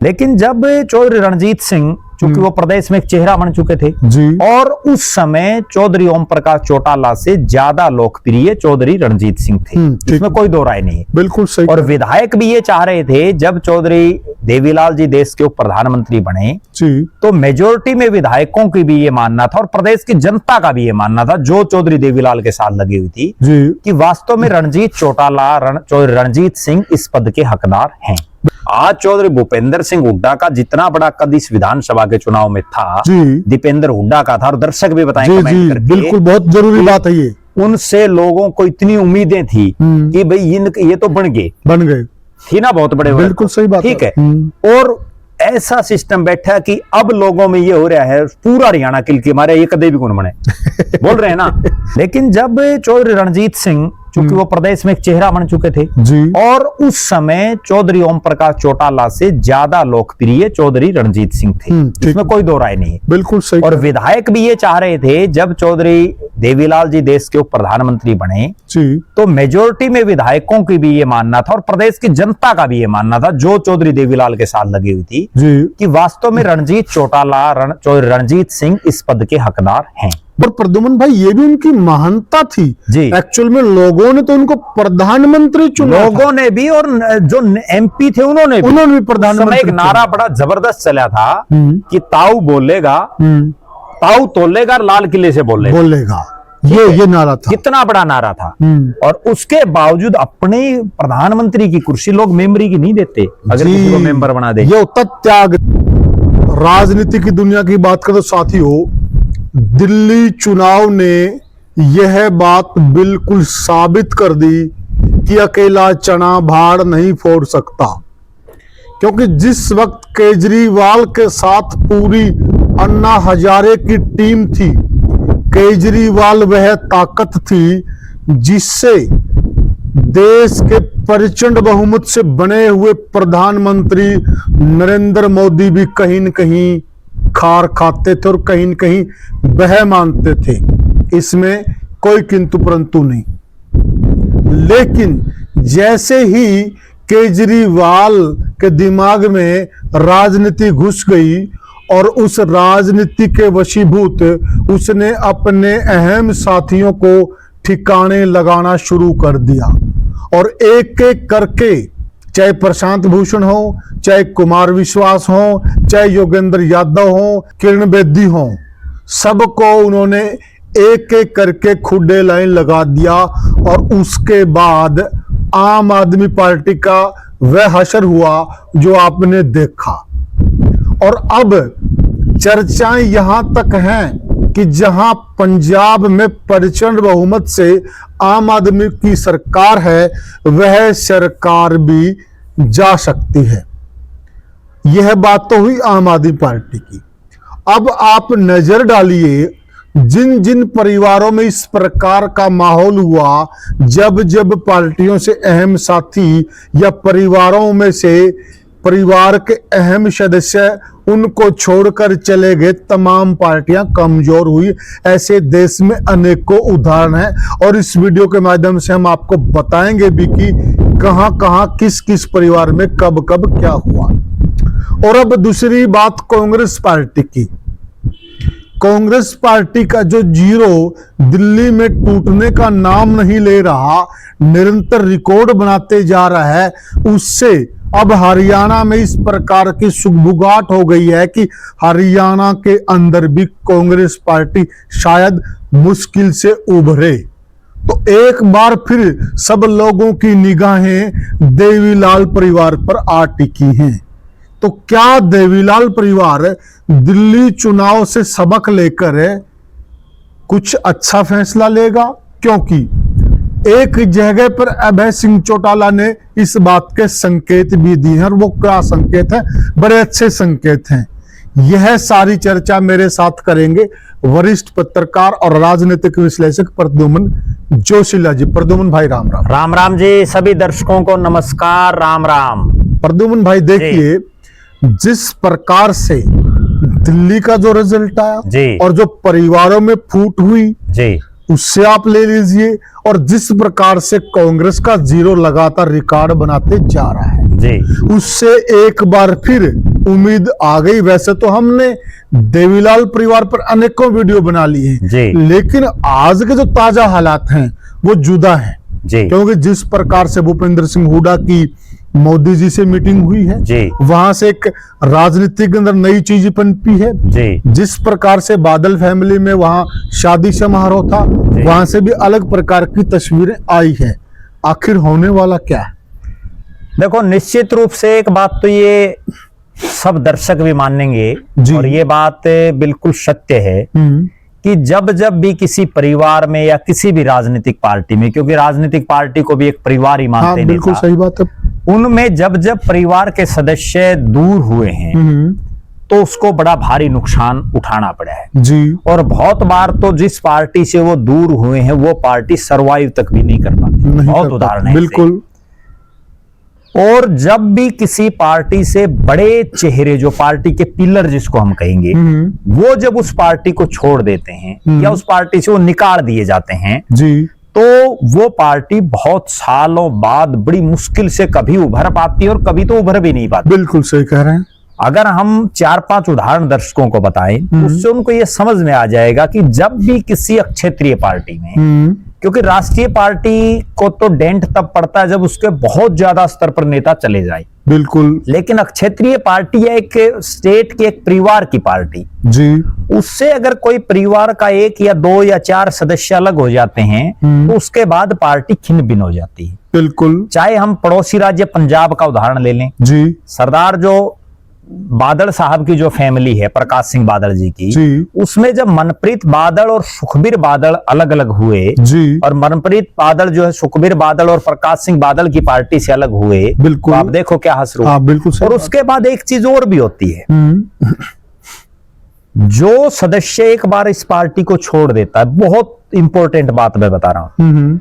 लेकिन जब चौधरी रणजीत सिंह, चूंकि वो प्रदेश में एक चेहरा बन चुके थे जी, और उस समय चौधरी ओम प्रकाश चौटाला से ज्यादा लोकप्रिय चौधरी रणजीत सिंह थे, इसमें कोई दो राय नहीं। बिल्कुल सही। और विधायक भी ये चाह रहे थे, जब चौधरी देवीलाल जी देश के उप प्रधानमंत्री बने जी, तो मेजोरिटी में विधायकों की भी ये मानना था और प्रदेश की जनता का भी ये मानना था, जो चौधरी देवीलाल के साथ लगी हुई थी, जी, कि वास्तव में चौधरी रणजीत सिंह इस पद के हकदार हैं। आज चौधरी भूपेंद्र सिंह हुड्डा का जितना बड़ा कद इस विधानसभा के चुनाव में था, दीपेंद्र हुड्डा का था, और दर्शक भी बताएं कमेंट करके, बिल्कुल बहुत जरूरी बात है ये। उनसे लोगों को इतनी उम्मीदें थी कि भाई ये तो बन गए थी ना, बहुत बड़े, बिल्कुल सही बात ठीक है। और ऐसा सिस्टम बैठा कि अब लोगों में ये हो रहा है, पूरा हरियाणा किल के मारे ये कदे भी कौन बने बोल रहे हैं ना। लेकिन जब चौधरी रणजीत सिंह, चूंकि वो प्रदेश में एक चेहरा बन चुके थे जी, और उस समय चौधरी ओम प्रकाश चौटाला से ज्यादा लोकप्रिय चौधरी रणजीत सिंह थे, इसमें कोई दो राय नहीं। बिल्कुल सही। और विधायक भी ये चाह रहे थे, जब चौधरी देवीलाल जी देश के उप प्रधानमंत्री बने जी, तो मेजोरिटी में विधायकों की भी ये मानना था और प्रदेश की जनता का भी ये मानना था, जो चौधरी देवीलाल के साथ लगी हुई थी, जी, कि वास्तव में चौधरी रणजीत सिंह इस पद के हकदार हैं। और प्रद्युमन भाई, ये भी उनकी महानता थी जी। एक्चुअल में लोगों ने तो उनको प्रधानमंत्री चुना, लोगों ने भी, और जो एमपी थे उन्होंने भी प्रधानमंत्री। एक नारा बड़ा जबरदस्त चला था कि ताऊ बोलेगा, ताऊ तोलेगा, लाल किले से बोलेगा। ये नारा था, कितना बड़ा नारा था। और उसके बावजूद अपने प्रधानमंत्री की कुर्सी लोग मेमोरी की नहीं देते, अगर किसी को मेंबर बना दे। ये होता त्याग। राजनीति की दुनिया की बात करो साथियों, दिल्ली चुनाव ने यह बात बिल्कुल साबित कर दी कि अकेला चना भाड़ नहीं फोड़ सकता, क्योंकि जिस वक्त केजरीवाल के साथ पूरी अन्ना हजारे की टीम थी, केजरीवाल वह ताकत थी जिससे देश के प्रचंड बहुमत से बने हुए प्रधानमंत्री नरेंद्र मोदी भी कहीं न कहीं खार खाते थे और कहीं न कहीं वह मानते थे। इसमें कोई किंतु परंतु नहीं। लेकिन जैसे ही केजरीवाल के दिमाग में राजनीति घुस गई और उस राजनीति के वशीभूत उसने अपने अहम साथियों को ठिकाने लगाना शुरू कर दिया, और एक एक करके, चाहे प्रशांत भूषण हो, चाहे कुमार विश्वास हो, चाहे योगेंद्र यादव हो, किरण बेदी हो, सबको उन्होंने एक एक करके खुडे लाइन लगा दिया। और उसके बाद आम आदमी पार्टी का वह हशर हुआ जो आपने देखा। और अब चर्चाएं यहां तक हैं कि जहां पंजाब में प्रचंड बहुमत से आम आदमी की सरकार है, वह सरकार भी जा सकती है। यह बात तो हुई आम आदमी पार्टी की। अब आप नजर डालिए, जिन जिन परिवारों में इस प्रकार का माहौल हुआ, जब जब पार्टियों से अहम साथी या परिवारों में से परिवार के अहम सदस्य उनको छोड़कर चले गए, तमाम पार्टियां कमजोर हुई। ऐसे देश में अनेकों उदाहरण हैं और इस वीडियो के माध्यम से हम आपको बताएंगे भी कि कहां कहां किस किस परिवार में कब कब क्या हुआ। और अब दूसरी बात कांग्रेस पार्टी की। कांग्रेस पार्टी का जो जीरो दिल्ली में टूटने का नाम नहीं ले रहा, निरंतर रिकॉर्ड बनाते जा रहा है, उससे अब हरियाणा में इस प्रकार की सुगबुगाहट हो गई है कि हरियाणा के अंदर भी कांग्रेस पार्टी शायद मुश्किल से उभरे। तो एक बार फिर सब लोगों की निगाहें देवीलाल परिवार पर आ टिकी हैं। तो क्या देवीलाल परिवार दिल्ली चुनाव से सबक लेकर कुछ अच्छा फैसला लेगा? क्योंकि एक जगह पर अभय सिंह चौटाला ने इस बात के संकेत भी दिए हैं, और वो क्या संकेत है? बड़े अच्छे संकेत हैं। यह सारी चर्चा मेरे साथ करेंगे वरिष्ठ पत्रकार और राजनीतिक विश्लेषक प्रद्युमन जोशीला जी। प्रद्युमन भाई राम राम। राम राम जी, सभी दर्शकों को नमस्कार, राम राम। प्रद्युमन भाई देखिए, जिस प्रकार से दिल्ली का जो रिजल्ट आया जी, और जो परिवारों में फूट हुई जी, उससे आप ले लीजिए, और जिस प्रकार से कांग्रेस का जीरो लगातार रिकॉर्ड बनाते जा रहा है जी उससे एक बार फिर उम्मीद आ गई। वैसे तो हमने देवीलाल परिवार पर अनेकों वीडियो बना ली है, जी लेकिन आज के जो ताजा हालात हैं वो जुदा हैं। जी क्योंकि जिस प्रकार से भूपेंद्र सिंह हुड्डा की मोदी जी से मीटिंग हुई है, जी वहां से एक राजनीति के अंदर नई चीज पनपी है। जी जिस प्रकार से बादल फैमिली में वहां शादी समारोह था, वहां से भी अलग प्रकार की तस्वीरें आई है। आखिर होने वाला क्या है? देखो, निश्चित रूप से एक बात तो ये सब दर्शक भी मानेंगे जी। और ये बात बिल्कुल सत्य है कि जब जब भी किसी परिवार में या किसी भी राजनीतिक पार्टी में, क्योंकि राजनीतिक पार्टी को भी एक परिवार ही हाँ, मानते हैं बिल्कुल नेता, सही बात है। उनमें जब जब परिवार के सदस्य दूर हुए हैं तो उसको बड़ा भारी नुकसान उठाना पड़ा है। जी और बहुत बार तो जिस पार्टी से वो दूर हुए हैं वो पार्टी सर्वाइव तक भी नहीं कर पाती। नहीं बहुत कर उदाहरण पाते, है बिल्कुल। और जब भी किसी पार्टी से बड़े चेहरे, जो पार्टी के पिलर जिसको हम कहेंगे, वो जब उस पार्टी को छोड़ देते हैं या उस पार्टी से वो निकाल दिए जाते हैं, जी तो वो पार्टी बहुत सालों बाद बड़ी मुश्किल से कभी उभर पाती है और कभी तो उभर भी नहीं पाती। बिल्कुल सही कह रहे हैं। अगर हम 4-5 उदाहरण दर्शकों को बताएं तो उससे उनको ये समझ में आ जाएगा कि जब भी किसी क्षेत्रीय पार्टी में, क्योंकि राष्ट्रीय पार्टी को तो डेंट तब पड़ता है जब उसके बहुत ज्यादा स्तर पर नेता चले जाए, बिल्कुल लेकिन क्षेत्रीय पार्टी है एक स्टेट के एक परिवार की पार्टी, जी उससे अगर कोई परिवार का 1 या 2 या 4 सदस्य अलग हो जाते हैं तो उसके बाद पार्टी छिन्न भिन्न हो जाती है। बिल्कुल। चाहे हम पड़ोसी राज्य पंजाब का उदाहरण ले लें, जी सरदार जो बादल साहब की जो फैमिली है, प्रकाश सिंह बादल जी की, जी उसमें जब मनप्रीत बादल और सुखबीर बादल अलग अलग हुए जी और मनप्रीत बादल जो है सुखबीर बादल और प्रकाश सिंह बादल की पार्टी से अलग हुए, बिल्कुल। तो आप देखो क्या हसरू। हाँ, बिल्कुल सही और बात। उसके बाद एक चीज और भी होती है, जो सदस्य एक बार इस पार्टी को छोड़ देता है, बहुत इंपॉर्टेंट बात मैं बता रहा हूं,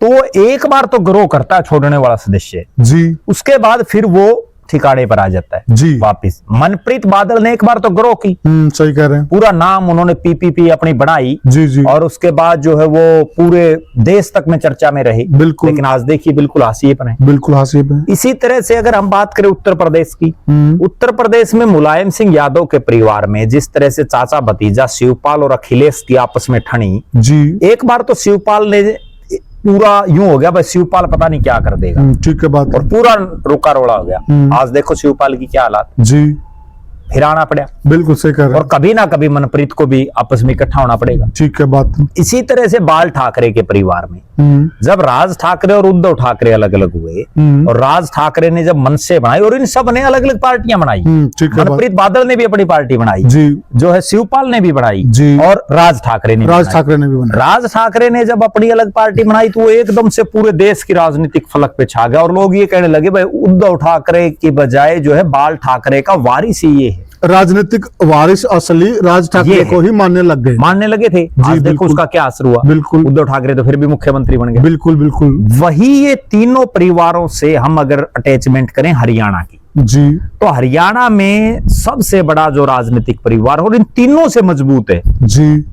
तो एक बार तो ग्रो करता है छोड़ने वाला सदस्य, जी उसके बाद फिर वो ठिकाने पर आ जाता है जी वापिस। मनप्रीत बादल ने एक बार तो ग्रो की, सही कह रहे हैं। पूरा नाम उन्होंने पीपीपी अपनी बनाई जी जी और उसके बाद जो है वो पूरे देश तक में चर्चा में रही। बिल्कुल। लेकिन आज देखिए बिल्कुल हाशिए पर है। बिल्कुल हासिल है। इसी तरह से अगर हम बात करें उत्तर प्रदेश की, उत्तर प्रदेश में मुलायम सिंह यादव के परिवार में जिस तरह से चाचा भतीजा शिवपाल और अखिलेश की आपस में ठनी, जी एक बार तो शिवपाल ने पूरा यूं हो गया भाई शिवपाल पता नहीं क्या कर देगा, ठीक है बात और पूरा रोका रोड़ा हो गया। आज देखो शिवपाल की क्या हालात, जी फिर आना पड़ा। बिल्कुल सही कह रहे और कभी ना कभी मनप्रीत को भी आपस में इकट्ठा होना पड़ेगा। ठीक है बात। इसी तरह से बाल ठाकरे के परिवार में जब राज ठाकरे और उद्धव ठाकरे अलग अलग हुए और राज ठाकरे ने जब मनसे बनाई और इन सब ने अलग अलग पार्टियां बनाई, ठीक है मनप्रीत बादल ने भी अपनी पार्टी बनाई, जी जो है शिवपाल ने भी बनाई, जी और राज ठाकरे ने भी राज बनाई। ठाकरे ने भी बनाया। राज ठाकरे ने जब अपनी अलग पार्टी बनाई तो वो एकदम से पूरे देश की राजनीतिक फलक पे छा गया और लोग ये कहने लगे भाई उद्धव ठाकरे की बजाय जो है बाल ठाकरे का वारिस ही ये है। राजनीतिक वारिस असली राज ये ठाकरे है। को ही मानने लग गए। मानने लगे थे। आज देखो बिल्कुल। उसका क्या असर हुआ। बिल्कुल। उद्धव ठाकरे तो फिर भी मुख्यमंत्री बन गए। बिल्कुल बिल्कुल वही ये तीनों परिवारों से हम अगर अटैचमेंट करें हरियाणा की, जी तो हरियाणा में सबसे बड़ा जो राजनीतिक परिवार और इन तीनों से मजबूत है जी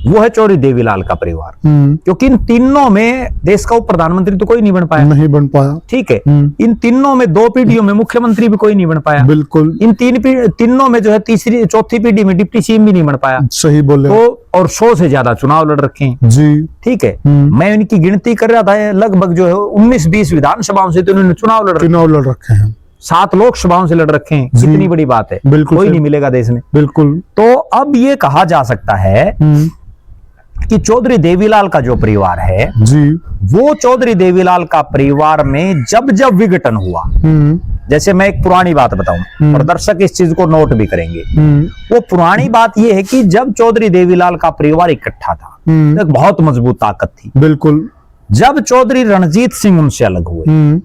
वो है चौधरी देवीलाल का परिवार। क्योंकि इन तीनों में देश का उप प्रधानमंत्री तो कोई नहीं बन पाया, नहीं बन पाया। ठीक है। इन तीनों में 2 पीढ़ियों में मुख्यमंत्री भी कोई नहीं बन पाया। बिल्कुल इन तीनों में जो है तीसरी चौथी पीढ़ी में डिप्टी सीएम भी नहीं बन पाया। सही बोले। तो और 100 से ज्यादा चुनाव लड़ रखे हैं, जी ठीक है। मैं इनकी गिनती कर रहा था, लगभग जो है 19-20 विधानसभाओं से तो इन्होंने चुनाव लड़ रखे, चुनाव लड़ रखे हैं। 7 लोकसभाओं से लड़ रखे हैं। जी। कितनी बड़ी बात है, बिल्कुल कोई सही। नहीं मिलेगा देश में। बिल्कुल। तो अब ये कहा जा सकता है कि चौधरी देवीलाल का जो परिवार है, जी वो चौधरी देवीलाल का परिवार में जब जब विघटन हुआ, जैसे मैं एक पुरानी बात बताऊं और दर्शक इस चीज को नोट भी करेंगे, वो पुरानी बात ये है कि जब चौधरी देवीलाल का परिवार इकट्ठा था तो एक बहुत मजबूत ताकत थी। बिल्कुल। जब चौधरी रणजीत सिंह उनसे अलग हुए,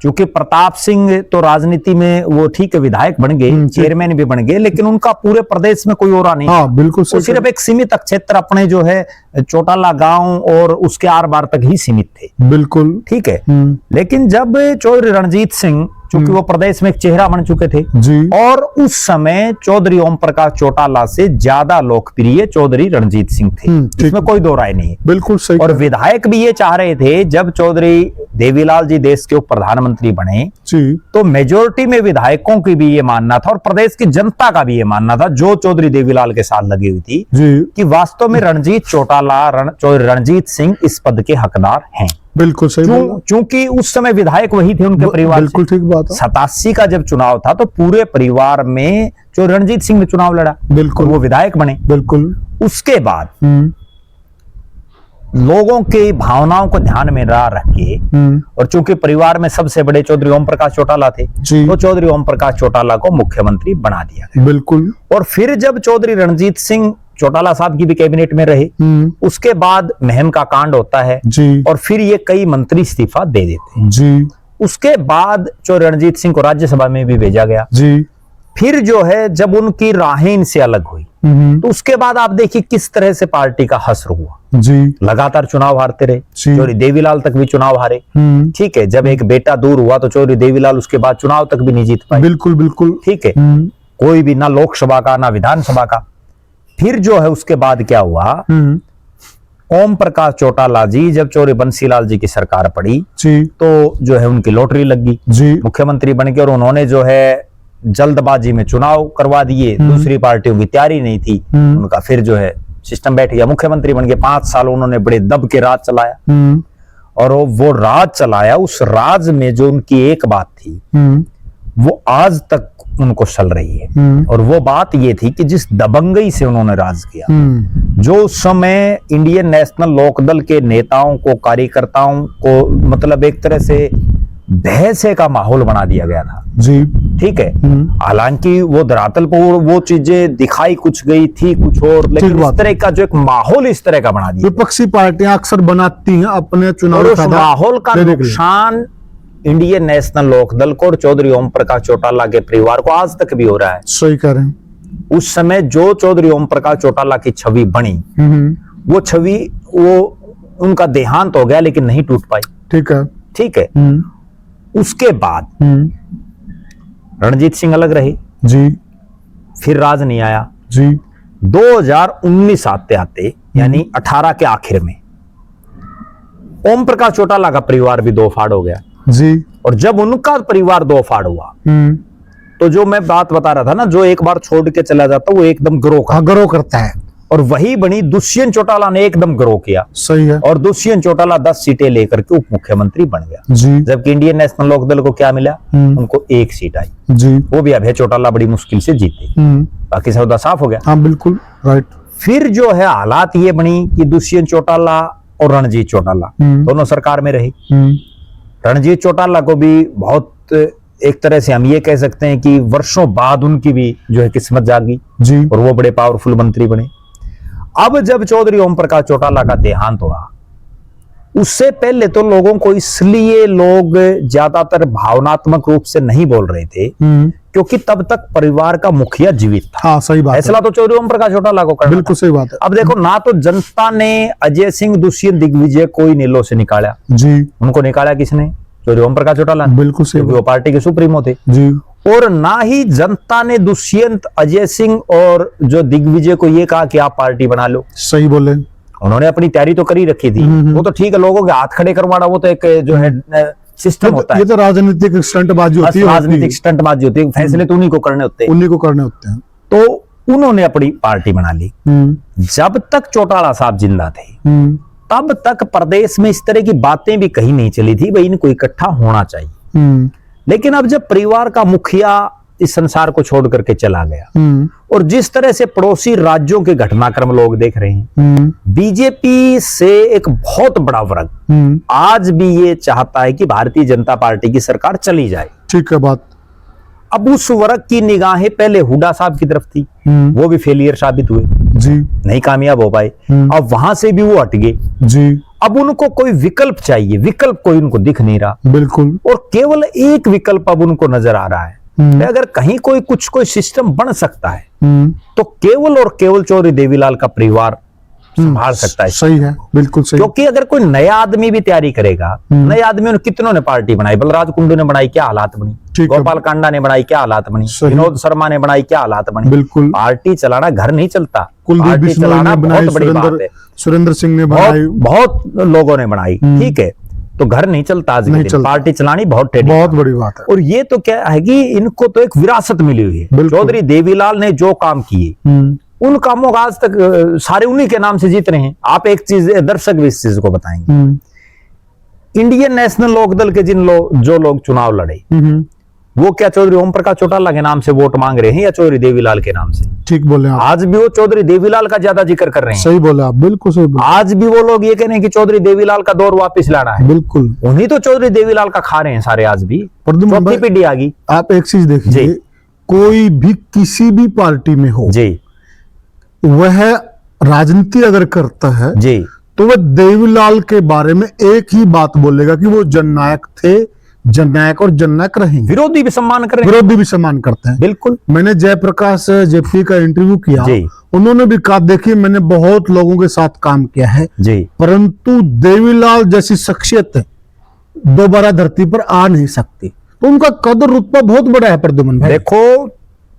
क्योंकि प्रताप सिंह तो राजनीति में वो ठीक है विधायक बन गए, चेयरमैन भी बन गए, लेकिन उनका पूरे प्रदेश में कोई और नहीं। हाँ बिल्कुल वो सिर्फ एक सीमित क्षेत्र अपने जो है चोटाला गांव और उसके आर पार तक ही सीमित थे। बिल्कुल। ठीक है। लेकिन जब चौधरी रणजीत सिंह, चूंकि वो प्रदेश में एक चेहरा बन चुके थे, जी और उस समय चौधरी ओम प्रकाश चौटाला से ज्यादा लोकप्रिय चौधरी रणजीत सिंह थे, ठीक। इसमें कोई दो राय नहीं है। बिल्कुल सही। और विधायक भी ये चाह रहे थे, जब चौधरी देवीलाल जी देश के उप प्रधानमंत्री बने जी तो मेजोरिटी में विधायकों की भी ये मानना था और प्रदेश की जनता का भी ये मानना था जो चौधरी देवीलाल के साथ लगी हुई थी जी, कि वास्तव में रणजीत सिंह इस पद के हकदार हैं। बिल्कुल सही बोला। चूंकि उस समय विधायक वही थे उनके परिवार बिल्कुल ठीक बात है। 87 का जब चुनाव था तो पूरे परिवार में जो रणजीत सिंह ने चुनाव लड़ा, बिल्कुल वो विधायक बने। बिल्कुल। उसके बाद लोगों की भावनाओं को ध्यान में रख के और चूंकि परिवार में सबसे बड़े चौधरी ओम प्रकाश चौटाला थे तो चौधरी ओम प्रकाश चौटाला को मुख्यमंत्री बना दिया गया। बिल्कुल। और फिर जब चौधरी रणजीत सिंह चौटाला साहब की भी कैबिनेट में रहे, उसके बाद महम का कांड होता है जी, और फिर ये कई मंत्री इस्तीफा दे देते हैं जी। उसके बाद चौधरी रणजीत सिंह को राज्यसभा में भी भेजा गया जी। फिर जो है जब उनकी राहें इनसे अलग हुई तो उसके बाद आप देखिए किस तरह से पार्टी का हश्र हुआ जी। लगातार चुनाव हारते रहे, चौधरी देवीलाल तक भी चुनाव हारे। ठीक है, जब एक बेटा दूर हुआ तो चौधरी देवीलाल उसके बाद चुनाव तक भी नहीं जीत पाए। बिल्कुल बिल्कुल। ठीक है, कोई भी ना लोकसभा का ना विधानसभा का। फिर जो है उसके बाद क्या हुआ, ओम प्रकाश चौटाला जी जब चौधरी बंसीलाल जी की सरकार पड़ी जी तो जो है उनकी लॉटरी लग गई जी, मुख्यमंत्री बन गए और उन्होंने जो है जल्दबाजी में चुनाव करवा दिए। दूसरी पार्टियों की तैयारी नहीं थी, उनका फिर जो है सिस्टम बैठ गया, मुख्यमंत्री बन गए। 5 साल उन्होंने बड़े दब के राज चलाया और वो राज चलाया। उस राज में जो उनकी एक बात थी वो आज तक उनको चल रही है और वो बात ये थी कि जिस दबंगई से उन्होंने राज किया, जो उस समय इंडियन नेशनल लोकदल के नेताओं को, कार्यकर्ताओं को मतलब एक तरह से बहसे का माहौल बना दिया गया था जी। ठीक है, हालांकि वो धरातल पर वो चीजें दिखाई कुछ गई थी कुछ और, लेकिन इस तरह का जो एक माहौल इस तरह का बना दिया। विपक्षी पार्टियां अक्सर बनाती हैं अपने चुनाव माहौल का नुकसान इंडियन नेशनल लोकदल को और चौधरी ओम प्रकाश चौटाला के परिवार को आज तक भी हो रहा है। सही कह रहे हैं। उस समय जो चौधरी ओम प्रकाश चौटाला की छवि बनी वो छवि वो उनका देहांत हो गया लेकिन नहीं टूट पाई। ठीक है, ठीक है। उसके बाद रणजीत सिंह अलग रहे जी, फिर राज नहीं आया जी। 2019 आते आते यानी 18 के आखिर में ओम प्रकाश चौटाला का परिवार भी दो फाड़ हो गया जी। और जब उनका परिवार दो फाड़ हुआ तो जो मैं बात बता रहा था ना, जो एक बार छोड़ के चला जाता वो एकदम ग्रो करता है और वही बनी दुष्यंत चौटाला ने एकदम ग्रो किया। सही है। और दुष्यंत चौटाला 10 सीटें लेकर के उप मुख्यमंत्री बन गया जी। जबकि इंडियन नेशनल लोकदल को क्या मिला, उनको 1 सीट आई जी। वो भी अभय चौटाला बड़ी मुश्किल से जीते, बाकी सौदा साफ हो गया। हाँ बिल्कुल राइट। फिर जो है हालात ये बनी कि दुष्यंत चौटाला और रणजीत चौटाला दोनों सरकार में रहे। रणजीत चौटाला को भी बहुत एक तरह से हम ये कह सकते हैं कि वर्षों बाद उनकी भी जो है किस्मत जागी जी और वो बड़े पावरफुल मंत्री बने। अब जब चौधरी ओम प्रकाश चौटाला का देहांत हुआ उससे पहले तो लोगों को इसलिए लोग ज्यादातर भावनात्मक रूप से नहीं बोल रहे थे क्योंकि तब तक परिवार का मुखिया जीवित था। हाँ सही बात। फैसला तो चौधरी ओम प्रकाश चौटाला को करना। बिल्कुल सही बात है। अब देखो ना तो जनता ने अजय सिंह, दुष्यंत दिग्विजय कोई नीलों से निकाला जी, उनको निकाला किसने, चौधरी ओम प्रकाश चौटाला। बिल्कुल सही, वो पार्टी के सुप्रीमो थे जी। और ना ही जनता ने दुष्यंत, अजय सिंह और जो दिग्विजय को ये कहा कि आप पार्टी बना लो। सही बोले, उन्होंने अपनी तैयारी तो करी रखी थी। वो तो ठीक है, लोगों के हाथ खड़े करवाना वो तो एक जो है सिस्टम होता है। ये तो राजनीतिक स्टंटबाजी होती है, राजनीतिक स्टंटबाजी होती है। फैसले तो उन्हीं को करने होते हैं, उन्हीं को करने होते हैं। तो उन्होंने अपनी पार्टी बना ली। जब तक चौटाला साहब जिंदा थे तब तक प्रदेश में इस तरह की बातें भी कहीं नहीं चली थी भाई इनको इकट्ठा होना चाहिए। लेकिन अब जब परिवार का मुखिया इस संसार को छोड़ करके चला गया और जिस तरह से पड़ोसी राज्यों के घटनाक्रम लोग देख रहे हैं, बीजेपी से एक बहुत बड़ा वर्ग आज भी ये चाहता है कि भारतीय जनता पार्टी की सरकार चली जाए। ठीक है बात। अब उस वर्ग की निगाहें पहले हुड्डा साहब की तरफ थी, वो भी फेलियर साबित हुए जी, नहीं कामयाब हो पाए। अब वहां से भी वो हट गए जी। अब उनको कोई विकल्प चाहिए, विकल्प कोई उनको दिख नहीं रहा। बिल्कुल। और केवल एक विकल्प अब उनको नजर आ रहा है, अगर कहीं कोई सिस्टम बन सकता है तो केवल और केवल चौधरी देवीलाल का परिवार संभाल सकता है। सही है, बिल्कुल सही। क्योंकि अगर कोई नया आदमी भी तैयारी करेगा, नए आदमियों ने कितनों ने पार्टी बनाई, बलराज कुंडू ने बनाई, क्या हालात बनी, गोपाल कांडा ने बनाई, क्या हालात बनी, विनोद शर्मा ने बनाई, क्या हालात बनी। बिल्कुल। पार्टी चलाना घर नहीं चलता, पार्टी चलाना बहुत बड़ी बात है। सुरेंद्र सिंह ने बनाई, बहुत लोगों ने बनाई। ठीक है, तो घर नहीं चलता आज के नहीं दिन। चलता। पार्टी चलानी बहुत टेढ़ी बहुत काम। बड़ी बात है। और ये तो क्या है कि इनको तो एक विरासत मिली हुई है। बिल्कुल। चौधरी देवीलाल ने जो काम किए उन कामों का आज तक सारे उन्हीं के नाम से जीत रहे हैं। आप एक चीज दर्शक भी इस चीज को बताएंगे, इंडियन नेशनल लोकदल के जो लोग चुनाव लड़े वो क्या चौधरी ओम प्रकाश चौटाला के नाम से वोट मांग रहे हैं या चौधरी देवीलाल के नाम से? ठीक बोले आप, आज भी वो चौधरी देवीलाल का ज्यादा जिक्र कर रहे हैं। सही बोले आप, बिल्कुल सही बोले। आज भी वो लोग ये कह रहे हैं कि चौधरी देवीलाल का दौर वापस लाना है। बिल्कुल, उन्हीं तो चौधरी देवीलाल का खा रहे हैं सारे आज भी। प्रद्युम्न चौथी भाई, पीढ़ी आ गई। आप एक चीज देखिए, जी। कोई भी किसी भी पार्टी में हो, जी वह राजनीति अगर करता है जी तो वह देवीलाल के बारे में एक ही बात बोलेगा कि वो जननायक थे, जननायक और जननायक रहेंगे। विरोधी भी सम्मान कर रहे हैं। विरोधी भी सम्मान करते हैं। बिल्कुल। मैंने जयप्रकाश जेपी का इंटरव्यू किया, जी। उन्होंने भी कहा देखिए मैंने बहुत लोगों के साथ काम किया है, जी परंतु देवीलाल जैसी शख्सियत दोबारा धरती पर आ नहीं सकती। तो उनका कदर रुतबा बहुत बड़ा है प्रद्युम्न भाई। देखो,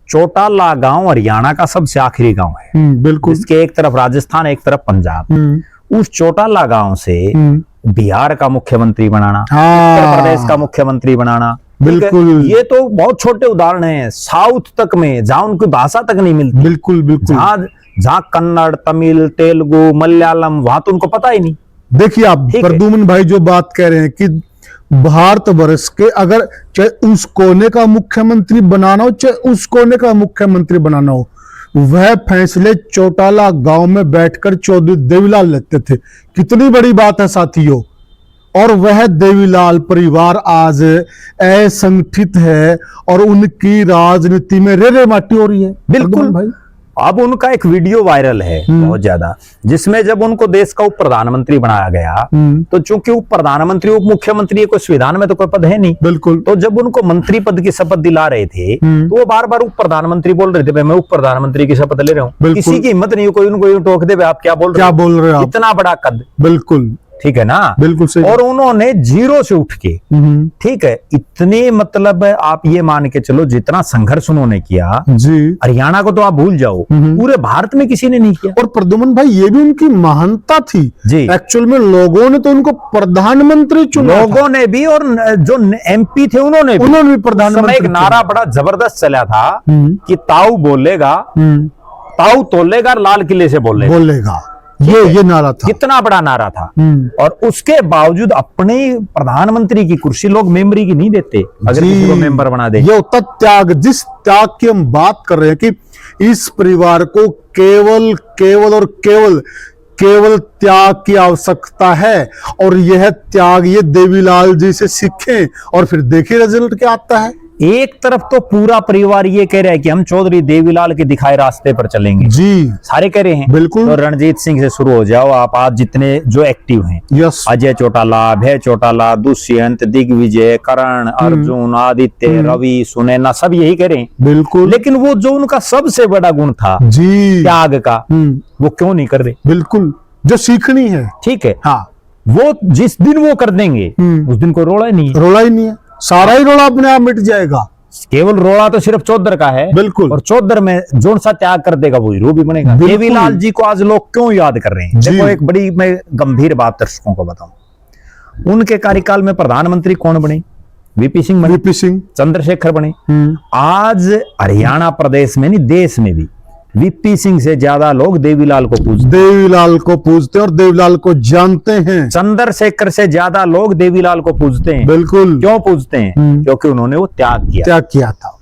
चौटाला गांव हरियाणा का सबसे आखिरी गांव है। बिल्कुल। इसके एक तरफ राजस्थान, एक तरफ पंजाब। उस चौटाला गांव से बिहार का मुख्यमंत्री बनाना, उत्तर प्रदेश का मुख्यमंत्री बनाना, बिल्कुल। ये तो बहुत छोटे उदाहरण हैं। साउथ तक में जहां उनकी भाषा तक नहीं मिलती, बिल्कुल बिल्कुल। जहां कन्नड़, तमिल, तेलुगु, मलयालम, वहां तो उनको पता ही नहीं। देखिए आप प्रद्युम्न भाई जो बात कह रहे हैं कि भारतवर्ष के अगर चाहे उस कोने का मुख्यमंत्री बनाना हो, चाहे उस कोने का मुख्यमंत्री बनाना हो, वह फैसले चौटाला गांव में बैठकर चौधरी देवीलाल लेते थे। कितनी बड़ी बात है साथियों। और वह देवीलाल परिवार आज असंगठित है और उनकी राजनीति में रेरे माटी हो रही है। बिल्कुल भाई, अब उनका एक वीडियो वायरल है बहुत ज्यादा, जिसमें जब उनको देश का उप प्रधानमंत्री बनाया गया, तो चूंकि उप प्रधानमंत्री उप मुख्यमंत्री कोई संविधान में तो कोई पद है नहीं। बिल्कुल। तो जब उनको मंत्री पद की शपथ दिला रहे थे तो वो बार बार उप प्रधानमंत्री बोल रहे थे, भाई मैं उप प्रधानमंत्री की शपथ ले रहा हूँ। किसी की हिम्मत नहीं, कोई उनको यूं टोक दे, भाई आप क्या बोल रहे हो, इतना बड़ा कद। बिल्कुल ठीक है ना, बिल्कुल सही। और उन्होंने जीरो से उठ के, ठीक है, इतने मतलब आप ये मान के चलो जितना संघर्ष उन्होंने किया जी, हरियाणा को तो आप भूल जाओ, पूरे भारत में किसी ने नहीं किया। और प्रद्युम्न भाई ये भी उनकी महानता थी जी। एक्चुअल में लोगों ने तो उनको प्रधानमंत्री चुना, लोगों ने भी और जो एमपी थे उन्होंने भी प्रधानमंत्री एक नारा बड़ा जबरदस्त चला था कि ताऊ बोलेगा, ताऊ तोलेगा, लाल किले से बोलेगा। ये नारा था, कितना बड़ा नारा था। और उसके बावजूद अपने प्रधानमंत्री की कुर्सी लोग मेमोरी की नहीं देते, अगर किसी को मेंबर बना दे। ये होता त्याग, जिस त्याग की हम बात कर रहे हैं कि इस परिवार को केवल त्याग की आवश्यकता है, और यह त्याग ये देवीलाल जी से सीखें और फिर देखिए रिजल्ट क्या आता है। एक तरफ तो पूरा परिवार ये कह रहा है कि हम चौधरी देवीलाल के दिखाए रास्ते पर चलेंगे, जी, सारे कह रहे हैं। बिल्कुल। तो रणजीत सिंह से शुरू हो जाओ आप, आज जितने जो एक्टिव हैं, यस, अजय चौटाला, अभय चौटाला, दुष्यंत, दिग्विजय, करण, अर्जुन, आदित्य, रवि, सुनैना, सब यही कह रहे हैं। बिल्कुल। लेकिन वो जो उनका सबसे बड़ा गुण था जी, त्याग का, वो क्यों नहीं कर रहे? बिल्कुल, जो सीखनी है। ठीक है, हाँ, वो जिस दिन वो कर देंगे उस दिन कोई रोड़ा ही नहीं है। रोड़ा ही नहीं है, सारा ही रोड़ा अपने आप मिट जाएगा। केवल रोड़ा तो सिर्फ चौधर का है। बिल्कुल। और चौधर में जो सा त्याग कर देगा वो हीरो भी बनेगा। देवीलाल जी को आज लोग क्यों याद कर रहे हैं? देखो, एक बड़ी मैं गंभीर बात दर्शकों को बताऊं, उनके कार्यकाल में प्रधानमंत्री कौन बने? वीपी सिंह बने, वीपी सिंह, चंद्रशेखर बने। आज हरियाणा प्रदेश में नहीं, देश में भी वीपी सिंह से ज्यादा लोग देवीलाल को पूजते और देवीलाल को जानते हैं। चंद्रशेखर से ज्यादा लोग देवीलाल को पूजते हैं। बिल्कुल। क्यों पूजते हैं? क्योंकि उन्होंने वो त्याग किया था।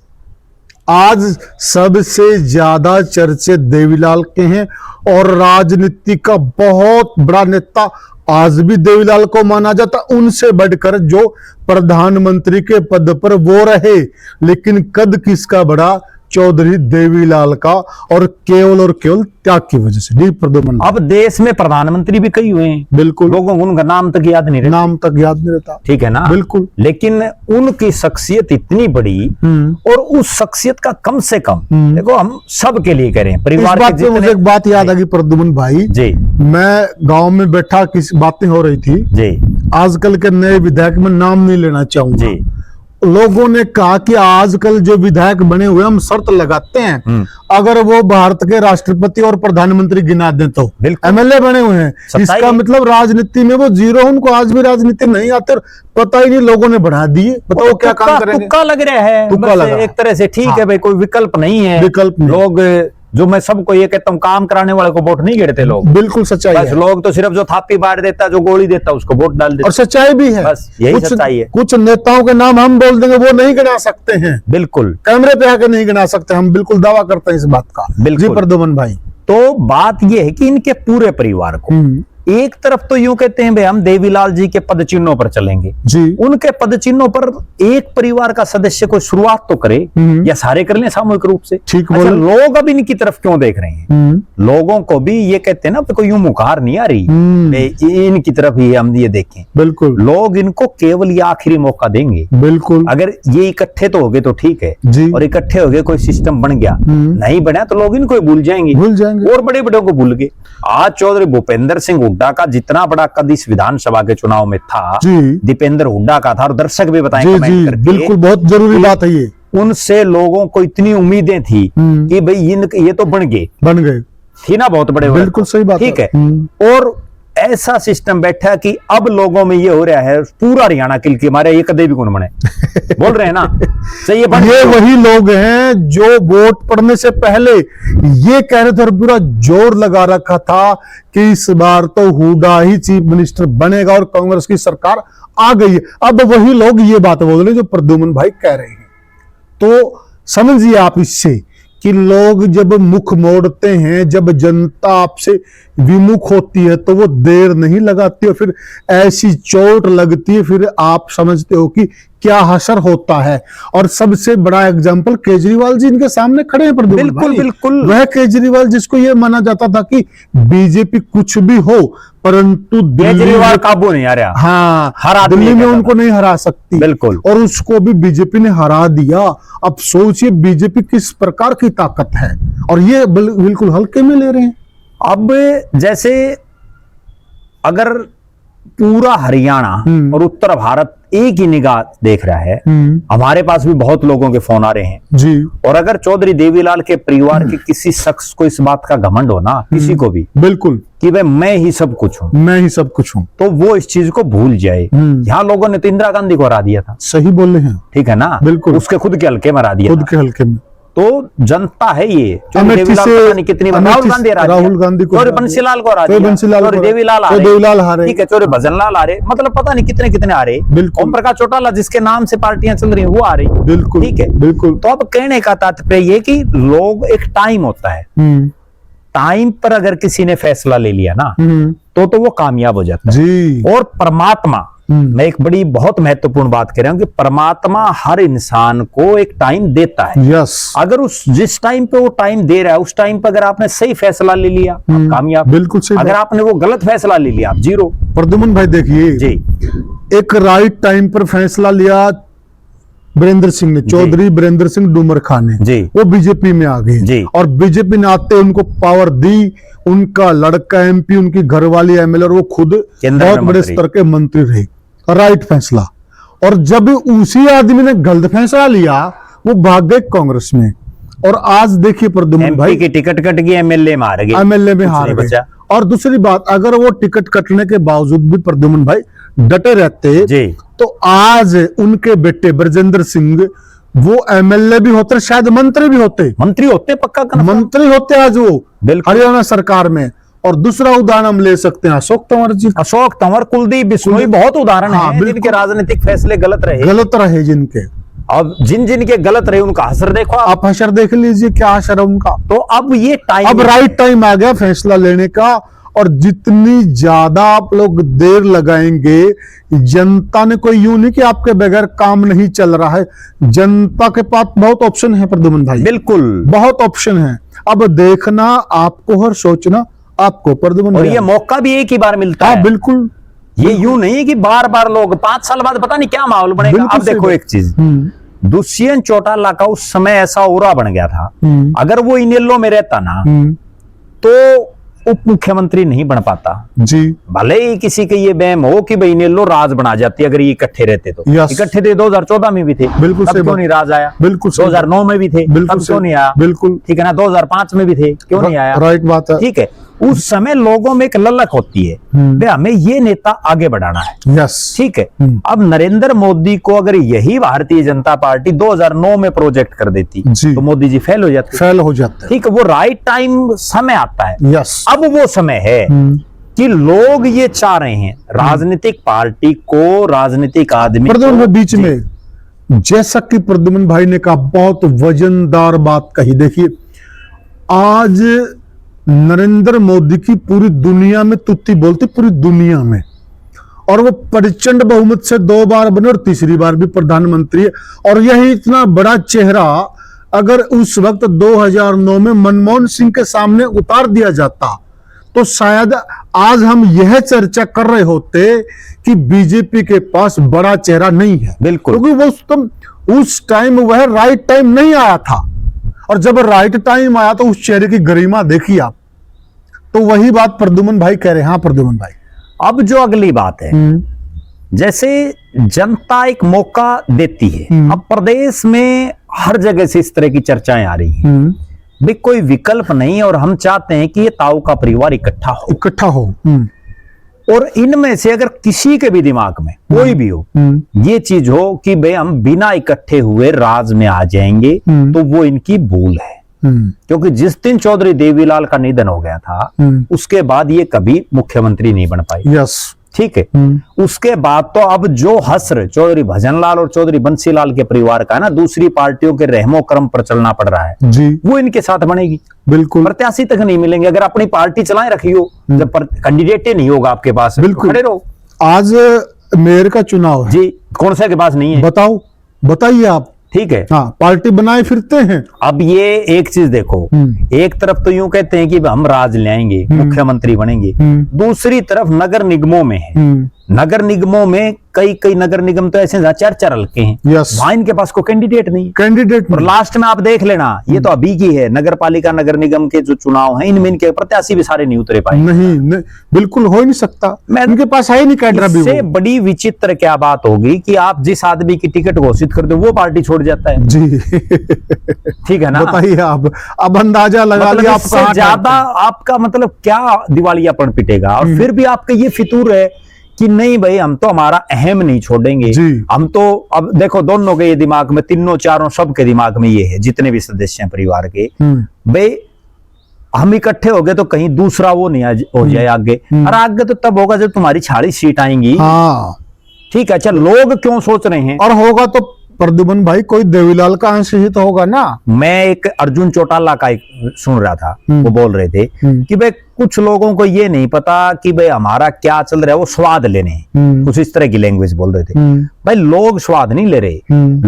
आज सबसे ज्यादा चर्चे देवीलाल के हैं और राजनीति का बहुत बड़ा नेता आज भी देवीलाल को माना जाता, उनसे बढ़कर जो प्रधानमंत्री के पद पर वो रहे, लेकिन कद किसका बड़ा? चौधरी देवीलाल का, और केवल त्याग की वजह से। जी प्रद्युम्न, अब देश में प्रधानमंत्री भी कई हुए हैं। बिल्कुल। लोगों को उनका नाम तक याद नहीं रहता। ठीक है ना? बिल्कुल। लेकिन उनकी शख्सियत इतनी बड़ी, और उस शख्सियत का कम से कम देखो हम सब के लिए करें, परिवार के जितने। मुझे एक बात याद आ गई प्रद्युम्न भाई जी, मैं गांव में बैठा, किसी बातें हो रही थी जी, आजकल के नए विधायक में नाम नहीं लेना चाहूंगा जी, लोगों ने कहा कि आजकल जो विधायक बने हुए हम शर्त लगाते हैं अगर वो भारत के राष्ट्रपति और प्रधानमंत्री गिना दें तो बिल्कुल। एमएलए बने हुए हैं, सच्चाई इसका है। मतलब राजनीति में वो जीरो, उनको आज भी राजनीति नहीं आते और पता ही नहीं, लोगों ने बढ़ा दिए। बताओ क्या काम करेंगे। तुक्का लग रहा है, तुक्का बस लगा। एक तरह से ठीक हाँ। है भाई, कोई विकल्प नहीं है। विकल्प नहीं। लोग जो मैं सबको ये कहता हूँ, काम कराने वाले को वोट नहीं गिरते लोग, बिल्कुल सच्चाई बस है। लोग तो सिर्फ जो थापी बांट देता, जो गोली देता उसको वोट डाल और देता। सच्चाई भी है, बस यही सच्चाई है। कुछ नेताओं के नाम हम बोल देंगे वो नहीं गिना सकते हैं, बिल्कुल कैमरे पे आके नहीं गिना सकते, हम बिल्कुल दावा करते हैं इस बात का। बिल्कुल। जी प्रद्युमन भाई। तो बात यह है कि इनके पूरे परिवार को एक तरफ तो यूं कहते हैं भाई हम देवीलाल जी के पद चिन्हों पर चलेंगे, जी उनके पद चिन्हों पर एक परिवार का सदस्य को शुरुआत तो करे या सारे कर लें सामूहिक रूप से। ठीक अच्छा, बोले। लोग अब इनकी तरफ क्यों देख रहे हैं? लोगों को भी ये कहते हैं ना, कोई यूं मुखार नहीं आ रही भाई इनकी तरफ ही हम ये देखें। बिल्कुल लोग इनको केवल ये आखिरी मौका देंगे। बिल्कुल। अगर ये इकट्ठे तो हो गए तो ठीक है, जी। और इकट्ठे हो गए कोई सिस्टम बन गया, नहीं बना तो लोग इनको ही भूल जाएंगे, भूल जाएंगे। और बड़े बड़े को भूल गए। आज चौधरी भूपेंद्र सिंह हुड्डा का जितना बड़ा कद इस विधानसभा के चुनाव में था, जी। दीपेंद्र हुड्डा का था, और दर्शक भी बताएं जी कमेंट जी करके, बिल्कुल, बहुत जरूरी बात है ये। उनसे लोगों को इतनी उम्मीदें थी कि भाई ये तो बन गए, बन गए, थी ना बहुत बड़े बड़े। बिल्कुल सही बात ठीक है। और ऐसा सिस्टम बैठा कि अब लोगों में ये हो रहा है, पूरा हरियाणा किल के मारे ये कदे भी कौन बने बोल रहे हैं ना, सही है। ये वही लोग हैं जो वोट पड़ने से पहले ये कह रहे थे और पूरा जोर लगा रखा था कि इस बार तो हुड्डा ही चीफ मिनिस्टर बनेगा और कांग्रेस की सरकार आ गई है। अब वही लोग ये बात बोल रहे हैं जो प्रद्युमन भाई कह रहे हैं। तो समझिए आप इससे कि लोग जब मुख मोड़ते हैं, जब जनता आपसे विमुख होती है तो वो देर नहीं लगाती और फिर ऐसी चोट लगती है, फिर आप समझते हो कि क्या हशर होता है। और सबसे बड़ा एग्जाम्पल केजरीवाल जी इनके सामने खड़े हैं प्रद्युमन बिल्कुल भाई। बिल्कुल। वह केजरीवाल जिसको ये माना जाता था कि बीजेपी कुछ भी हो परंतु दिल्ली केजरीवाल में, काबू नहीं आ रहा। हाँ, हर आदमी दिल्ली में कहता उनको नहीं हरा सकती, बिल्कुल। और उसको भी बीजेपी ने हरा दिया। अब सोचिए बीजेपी किस प्रकार की ताकत है, और ये बिल्कुल हल्के में ले रहे हैं। अब जैसे अगर पूरा हरियाणा और उत्तर भारत एक ही निगाह देख रहा है, हमारे पास भी बहुत लोगों के फोन आ रहे हैं जी। और अगर चौधरी देवीलाल के परिवार के किसी शख्स को इस बात का घमंड हो ना, किसी को भी, बिल्कुल कि भाई मैं ही सब कुछ हूं, मैं ही सब कुछ हूं, तो वो इस चीज को भूल जाए। यहाँ लोगों ने तो इंदिरा गांधी को हरा दिया था, सही बोल रहे हैं, ठीक है ना, बिल्कुल। उसके खुद के हल्के में हरा दिया खुद था। के हल्के में। तो जनता है ये, चौधरी अमेठी देवीलाल से- पता नहीं कितनी बार, अमेठी राहुल गांधी हरा दिया, राहुल गांधी को चौधरी हरा दिया, बंसीलाल को हरा चौधरी दिया, बंसीलाल चौधरी को- देवीलाल आ चौधरी देवीलाल हारे, ठीक है, चौधरी भजनलाल आ रहे, मतलब पता नहीं कितने कितने आ रहे। बिल्कुल। ओम प्रकाश चौटाला जिसके नाम से पार्टियां चल रही हैं वो आ रही, बिल्कुल ठीक है, बिल्कुल। तो अब कहने का तात्पर्य ये कि लोग, एक टाइम होता है, टाइम पर अगर किसी ने फैसला ले लिया ना तो वो कामयाब हो जाता है। जी। और परमात्मा, मैं एक बड़ी बहुत महत्वपूर्ण बात कह रहा हूं कि परमात्मा हर इंसान को एक टाइम देता है। यस। अगर उस जिस टाइम पे वो टाइम दे रहा है उस टाइम पे अगर आपने सही फैसला ले लिया आप कामयाब, बिल्कुल सही अगर बात। आपने वो गलत फैसला ले लिया आप जीरो। प्रद्युमन भाई देखिए जी एक राइट टाइम पर फैसला लिया वीरेंद्र सिंह ने, चौधरी वीरेंद्र सिंह डूमर खान ने, जी। वो बीजेपी में आ गए जी। और बीजेपी ने आते उनको पावर दी, उनका लड़का एमपी, उनकी घरवाली एमएलए और वो खुद केंद्र बहुत में बड़े मंत्री। स्तर के मंत्री रहे। राइट फैसला। और जब उसी आदमी ने गलत फैसला लिया वो भाग गए कांग्रेस में, और आज देखिए प्रद्युमन एमपी भाई की टिकट कट गई, एमएलए में हार गए, एमएलए में कुछ हार नहीं गए। बचा। और दूसरी बात, अगर वो टिकट कटने के बावजूद भी प्रद्युमन भाई डटे रहते जी। तो आज उनके बेटे ब्रजेंद्र सिंह वो एमएलए भी होते, शायद मंत्री भी होते, मंत्री होते पक्का confirm। मंत्री होते आज वो बिल्कुल। हरियाणा सरकार में। और दूसरा उदाहरण हम ले सकते हैं अशोक तंवर जी, अशोक तंवर, कुलदीप बिश्नोई, बहुत उदाहरण हाँ, हैं बिल्कुल। जिनके राजनीतिक फैसले गलत रहे। गलत रहे जिनके। अब जिन जिन के गलत रहे उनका असर देखो आप। आप हशर देख लीजिए क्या हशर है उनका। तो अब ये टाइम, अब राइट टाइम आ गया फैसला लेने का, और जितनी ज्यादा आप लोग देर लगाएंगे, जनता ने कोई यूं नहीं कि आपके बगैर काम नहीं चल रहा है, जनता के पास बहुत ऑप्शन है प्रद्युमन भाई, बिल्कुल। बहुत ऑप्शन है। अब देखना आपको और सोचना आपको प्रद्युमन और भाई। ये मौका भी एक ही बार मिलता हाँ है। बिल्कुल। ये यूं नहीं कि बार बार लोग 5 साल बाद पता नहीं क्या माहौल बनेगा। बिल्कुल अब सही देखो बात। एक चीज, दुष्यंत चौटाला का उस समय ऐसा ओरा बन गया था, अगर वो इनेलो में रहता ना तो उप मुख्यमंत्री नहीं बन पाता। जी भले ही किसी के ये वहम हो कि भाई लो राज बना जाती अगर ये इकट्ठे रहते तो। Yes. इकट्ठे थे 2014 में भी थे, बिल्कुल तब सही क्यों बात। नहीं राज आया? बिल्कुल सही 2009 में भी थे, बिल्कुल तब क्यों सही। नहीं आया? बिल्कुल ठीक है ना, 2005 में भी थे, क्यों नहीं आया? राइट बात है। ठीक है, उस समय लोगों में एक ललक होती है भाई हमें ये नेता आगे बढ़ाना है। यस ठीक है, अब नरेंद्र मोदी को अगर यही भारतीय जनता पार्टी 2009 में प्रोजेक्ट कर देती जी। तो मोदी जी फेल हो जाते। फेल हो जाते हैं। ठीक है, वो राइट टाइम समय आता है। यस अब वो समय है कि लोग ये चाह रहे हैं राजनीतिक पार्टी को, राजनीतिक आदमी प्रद्युम्न को। भाई बीच जी। में जैसा कि प्रद्युम्न भाई ने कहा, बहुत वजनदार बात कही। देखिए आज नरेंद्र मोदी की पूरी दुनिया में तुत्ती बोलती, पूरी दुनिया में, और वो प्रचंड बहुमत से 2 बार बने और तीसरी बार भी प्रधानमंत्री है। और यही इतना बड़ा चेहरा अगर उस वक्त 2009 में मनमोहन सिंह के सामने उतार दिया जाता तो शायद आज हम यह चर्चा कर रहे होते कि बीजेपी के पास बड़ा चेहरा नहीं है। बिल्कुल। क्योंकि उस टाइम वह राइट टाइम नहीं आया था, और जब राइट टाइम आया तो उस चेहरे की गरिमा देखिए आप। तो वही बात प्रद्युम्न भाई कह रहे हैं। हाँ प्रद्युम्न भाई, अब जो अगली बात है, जैसे जनता एक मौका देती है, अब प्रदेश में हर जगह से इस तरह की चर्चाएं आ रही हैं भी कोई विकल्प नहीं, और हम चाहते हैं कि ये ताऊ का परिवार इकट्ठा हो। और इनमें से अगर किसी के भी दिमाग में कोई भी हो ये चीज हो कि भाई हम बिना इकट्ठे हुए राज में आ जाएंगे, तो वो इनकी भूल है। क्योंकि जिस दिन चौधरी देवीलाल का निधन हो गया था उसके बाद ये कभी मुख्यमंत्री नहीं बन पाई। यस ठीक है, उसके बाद तो अब जो हस्र चौधरी भजनलाल और चौधरी बंसीलाल के परिवार का है ना, दूसरी पार्टियों के रहमो क्रम पर चलना पड़ रहा है जी, वो इनके साथ बनेगी। बिल्कुल। प्रत्याशी तक नहीं मिलेंगे अगर अपनी पार्टी चलाए रखी हो, जब कैंडिडेट ही नहीं होगा आपके पास, बिल्कुल। खड़े रहो। आज मेयर का चुनाव है जी, कौन सा के पास नहीं है? बताओ, बताइए आप। ठीक है, हाँ, पार्टी बनाए फिरते हैं। अब ये एक चीज देखो, एक तरफ तो यूं कहते हैं कि हम राज ले आएंगे, मुख्यमंत्री बनेंगे, दूसरी तरफ नगर निगमों में है, नगर निगमों में कई नगर निगम तो ऐसे हैं जहाँ 4-4 हल्के हैं, यस, वहां इनके पास कोई कैंडिडेट नहीं। कैंडिडेट और लास्ट में आप देख लेना, ये तो अभी की है, नगर पालिका नगर निगम के जो चुनाव हैं इनमें इनके प्रत्याशी भी सारे नहीं उतरे पाए। नहीं, बिल्कुल हो ही नहीं सकता, इनके पास है ही नहीं कैडर भी। इससे बड़ी विचित्र क्या बात होगी कि आप जिस आदमी की टिकट घोषित कर दो वो पार्टी छोड़ जाता है। जी ठीक है ना, बताइए आप, अब अंदाजा लगा लिया आप इससे ज्यादा आपका मतलब क्या दिवालियापन पिटेगा। और फिर भी आपका ये फितूर है कि नहीं भाई हम तो हमारा अहम नहीं छोड़ेंगे। हम तो अब देखो दोनों के ये दिमाग में, तीनों चारों सबके दिमाग में ये है, जितने भी सदस्य हैं परिवार के, भाई हम इकट्ठे हो गए तो कहीं दूसरा वो नहीं हो जाए आगे। और आगे तो तब होगा जब तुम्हारी 40 सीट आएंगी। हाँ ठीक है, अच्छा लोग क्यों सोच रहे हैं, और होगा तो प्रद्युम्न भाई कोई देवीलाल का अंश ही तो होगा ना। मैं एक अर्जुन चौटाला का एक सुन रहा था, वो बोल रहे थे कि भाई कुछ लोगों को ये नहीं पता कि भाई हमारा क्या चल रहा है, वो स्वाद लेने, कुछ इस तरह की लैंग्वेज बोल रहे थे। भाई लोग स्वाद नहीं ले रहे,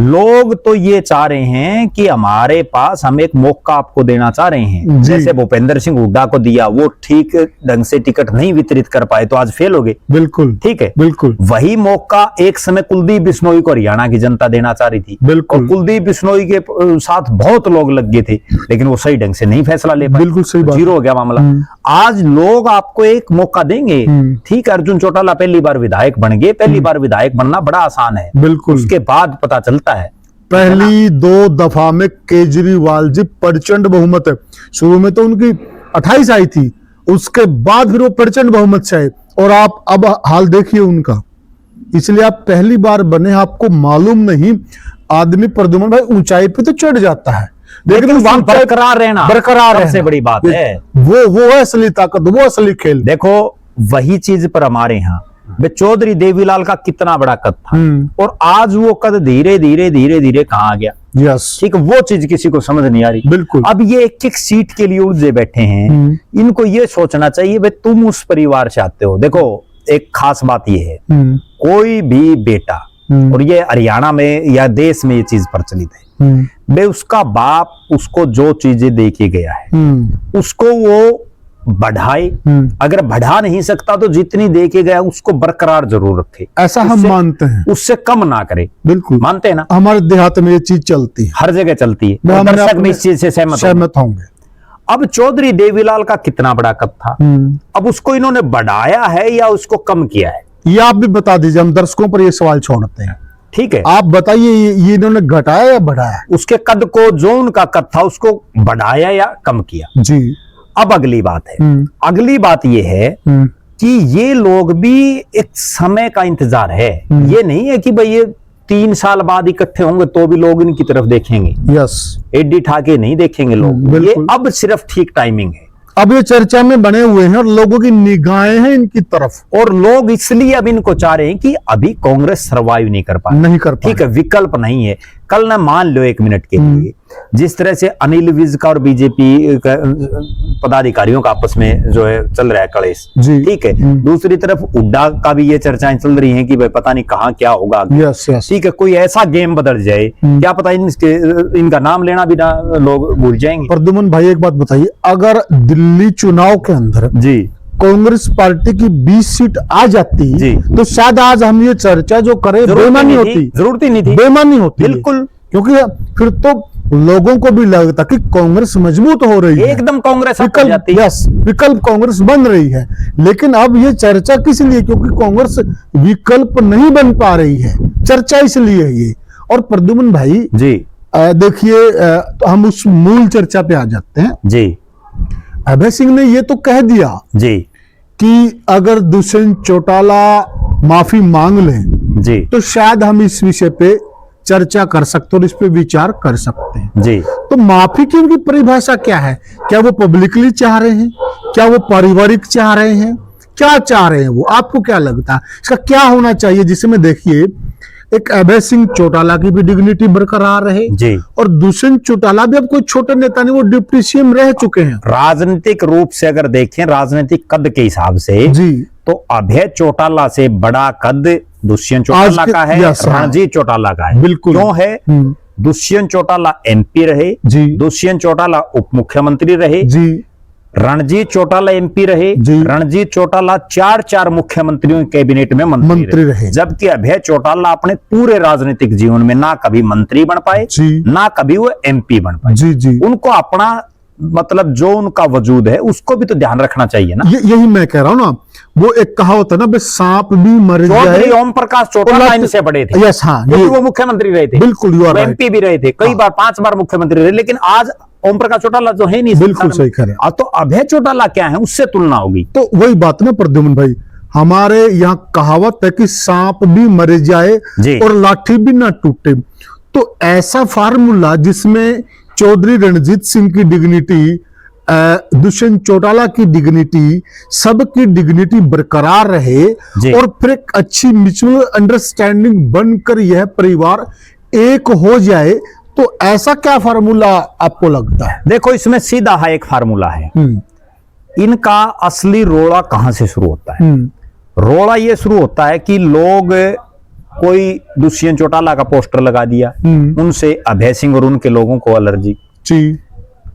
लोग तो ये चाह रहे हैं कि हमारे पास हम एक मौका आपको देना चाह रहे हैं। जैसे भूपेंद्र सिंह हुड्डा को दिया, वो ठीक ढंग से टिकट नहीं वितरित कर पाए तो आज फेल हो गए। बिल्कुल ठीक है, बिल्कुल। वही मौका एक समय कुलदीप बिश्नोई को हरियाणा की जनता देना चाह रही थी। बिल्कुल। और कुलदीप बिश्नोई के साथ बहुत लोग लग गए थे, लेकिन वो सही ढंग से नहीं फैसला ले पाए। बिल्कुल सही बात। जीरो हो गया मामला। आज लोग आपको एक मौका देंगे। ठीक है, अर्जुन चौटाला पहली बार विधायक बन गए, पहली बार विधायक बनना बड़ा आसान है, बिल्कुल। उसके बाद पता चलता है। पहली 2 दफा में केजरीवाल जी प्रचंड बहुमत है, शुरू में तो उनकी 28 आई थी, उसके बाद फिर वो प्रचंड बहुमत से आए, और आप अब हाल देखिए उनका। इसलिए आप पहली बार बने, आपको मालूम नहीं, आदमी प्रद्युम्न भाई ऊंचाई पे तो चढ़ जाता है, लेकिन वहां बरकरार रहना सबसे बड़ी बात है। वो है असली ताकत, वो असली खेल। देखो वही चीज पर हमारे यहाँ चौधरी देवीलाल का कितना बड़ा कद था, और आज वो कद धीरे धीरे कहाँ आ गया। यस, ठीक, वो चीज किसी को समझ नहीं आ रही। बिल्कुल। अब ये एक सीट के लिए उलझे बैठे हैं, इनको ये सोचना चाहिए भाई तुम उस परिवार से आते हो। देखो एक खास बात ये है, कोई भी बेटा, और ये हरियाणा में या देश में ये चीज प्रचलित है, भाई उसका बाप उसको जो चीजें दे के गया है उसको वो बढ़ाए, अगर बढ़ा नहीं सकता तो जितनी दे के गया उसको बरकरार जरूर रखे। ऐसा हम मानते हैं, उससे कम ना करे। बिल्कुल मानते हैं ना, हमारे देहात में ये चीज चलती है, हर जगह चलती है, दर्शक भी इस चीज से सहमत होंगे। अब चौधरी देवीलाल का कितना बड़ा कद था, अब उसको इन्होंने बढ़ाया है या उसको कम किया है, ये आप भी बता दीजिए, हम दर्शकों पर ये सवाल छोड़ते हैं। ठीक है, आप बताइए ये इन्होंने घटाया या बढ़ाया? उसके कद को, जो उनका कद था उसको बढ़ाया या कम किया। जी। अब अगली बात है, अगली बात ये है कि ये लोग भी एक समय का इंतजार है, ये नहीं है कि भाई ये 3 साल बाद इकट्ठे होंगे तो भी लोग इनकी तरफ देखेंगे, यस, एडी ठाके नहीं देखेंगे लोग, ये बिल्कुल। अब सिर्फ ठीक टाइमिंग है। अब ये चर्चा में बने हुए हैं और लोगों की निगाहें हैं इनकी तरफ, और लोग इसलिए अब इनको चाह रहे हैं कि अभी कांग्रेस सर्वाइव नहीं कर पा, नहीं कर पा ठीक है, विकल्प नहीं है। कल ना मान लो 1 मिनट के लिए, जिस तरह से अनिल विज का और बीजेपी पदाधिकारियों का आपस में जो है चल रहा है कलेश, जी। ठीक है, दूसरी तरफ हुड्डा का भी ये चर्चाएं चल रही हैं कि भाई पता नहीं कहाँ क्या होगा, यस यस, ठीक है, कोई ऐसा गेम बदल जाए, क्या पता इनका नाम लेना भी ना लोग भूल जाएंगे। प्रद्युमन भाई एक बात बताइए, अगर दिल्ली चुनाव के अंदर जी कांग्रेस पार्टी की 20 सीट आ जाती जी, तो शायद आज हम ये चर्चा जो करें बेमानी होती, जरूरत ही नहीं थी, बेमानी होती, बिल्कुल, क्योंकि फिर तो लोगों को भी लगता कि कांग्रेस मजबूत हो रही है, एकदम कांग्रेस विकल्प, जाती, यस, विकल्प कांग्रेस बन रही है। लेकिन अब ये चर्चा किस लिए, क्योंकि कांग्रेस विकल्प नहीं बन पा रही है, चर्चा इसलिए है ये। और प्रद्युमन भाई जी देखिए, तो हम उस मूल चर्चा पे आ जाते हैं। जी, अभय सिंह ने ये तो कह दिया जी कि अगर दुष्यंत चौटाला माफी मांग लें जी तो शायद हम इस विषय पे चर्चा कर सकते और इस पे विचार कर सकते हैं। जी, तो माफी की उनकी परिभाषा क्या है? क्या वो पब्लिकली चाह रहे हैं, क्या वो पारिवारिक चाह रहे हैं, क्या चाह रहे हैं वो? आपको क्या लगता है इसका क्या होना चाहिए, जिसमें देखिए एक अभय सिंह चौटाला की भी डिग्निटी बरकरार रहे जी, और दुष्यंत चौटाला भी अब कोई छोटे नेता नहीं, वो डिप्टी सीएम रह चुके हैं। राजनीतिक रूप से अगर देखें, राजनीतिक कद के हिसाब से जी, तो अभय चौटाला से बड़ा कद दुष्यंत चौटाला का है, यस, हाँ। रणजीत चौटाला का है। बिल्कुल। क्यों है? दुष्यंत चौटाला एमपी रहे जी, दुष्यंत चौटाला उप मुख्यमंत्री रहे जी, रणजीत चौटाला एमपी रहे जी। रणजीत चौटाला 4 मंत्रियों के कैबिनेट में मंत्री रहे। जबकि अभय चौटाला अपने पूरे राजनीतिक जीवन में ना कभी मंत्री बन पाए, जी, ना कभी वो एमपी बन पाए। जी, जी, उनको अपना मतलब जो उनका वजूद है उसको भी तो ध्यान रखना चाहिए ना। यही मैं कह रहा हूं ना, वो एक कहावत है ना, बे सांप भी मर जाए। चौधरी ओम प्रकाश चौटाला इनसे बड़े थे, यस, हाँ, क्योंकि वो मुख्यमंत्री रहे थे, बिल्कुल, यू आर राइट, एमपी भी रहे थे, कई बार 5 बार मुख्यमंत्री रहे, लेकिन आज ओम प्रकाश चौटाला जो है नहीं, बिल्कुल सही कह रहे हैं। तो अभय चौटाला क्या है, उससे तुलना होगी। तो वही बात ना प्रद्युमन भाई, हमारे यहाँ कहावत है कि सांप भी मर जाए जी। और लाठी भी ना टूटे। तो ऐसा फार्मूला जिसमें चौधरी रणजीत सिंह की डिग्निटी, दुष्यंत चौटाला की डिग्निटी, सबकी डिग्निटी बरकरार रहे जी। और फिर एक अच्छी म्यूचुअल अंडरस्टैंडिंग बनकर यह परिवार एक हो जाए, तो ऐसा क्या फार्मूला आपको लगता है? देखो, इसमें सीधा है एक फार्मूला है। इनका असली रोड़ा कहां से शुरू होता है? रोड़ा ये शुरू होता है कि लोग कोई दुष्यंत चौटाला का पोस्टर लगा दिया, उनसे अभय सिंह और उनके लोगों को एलर्जी, जी,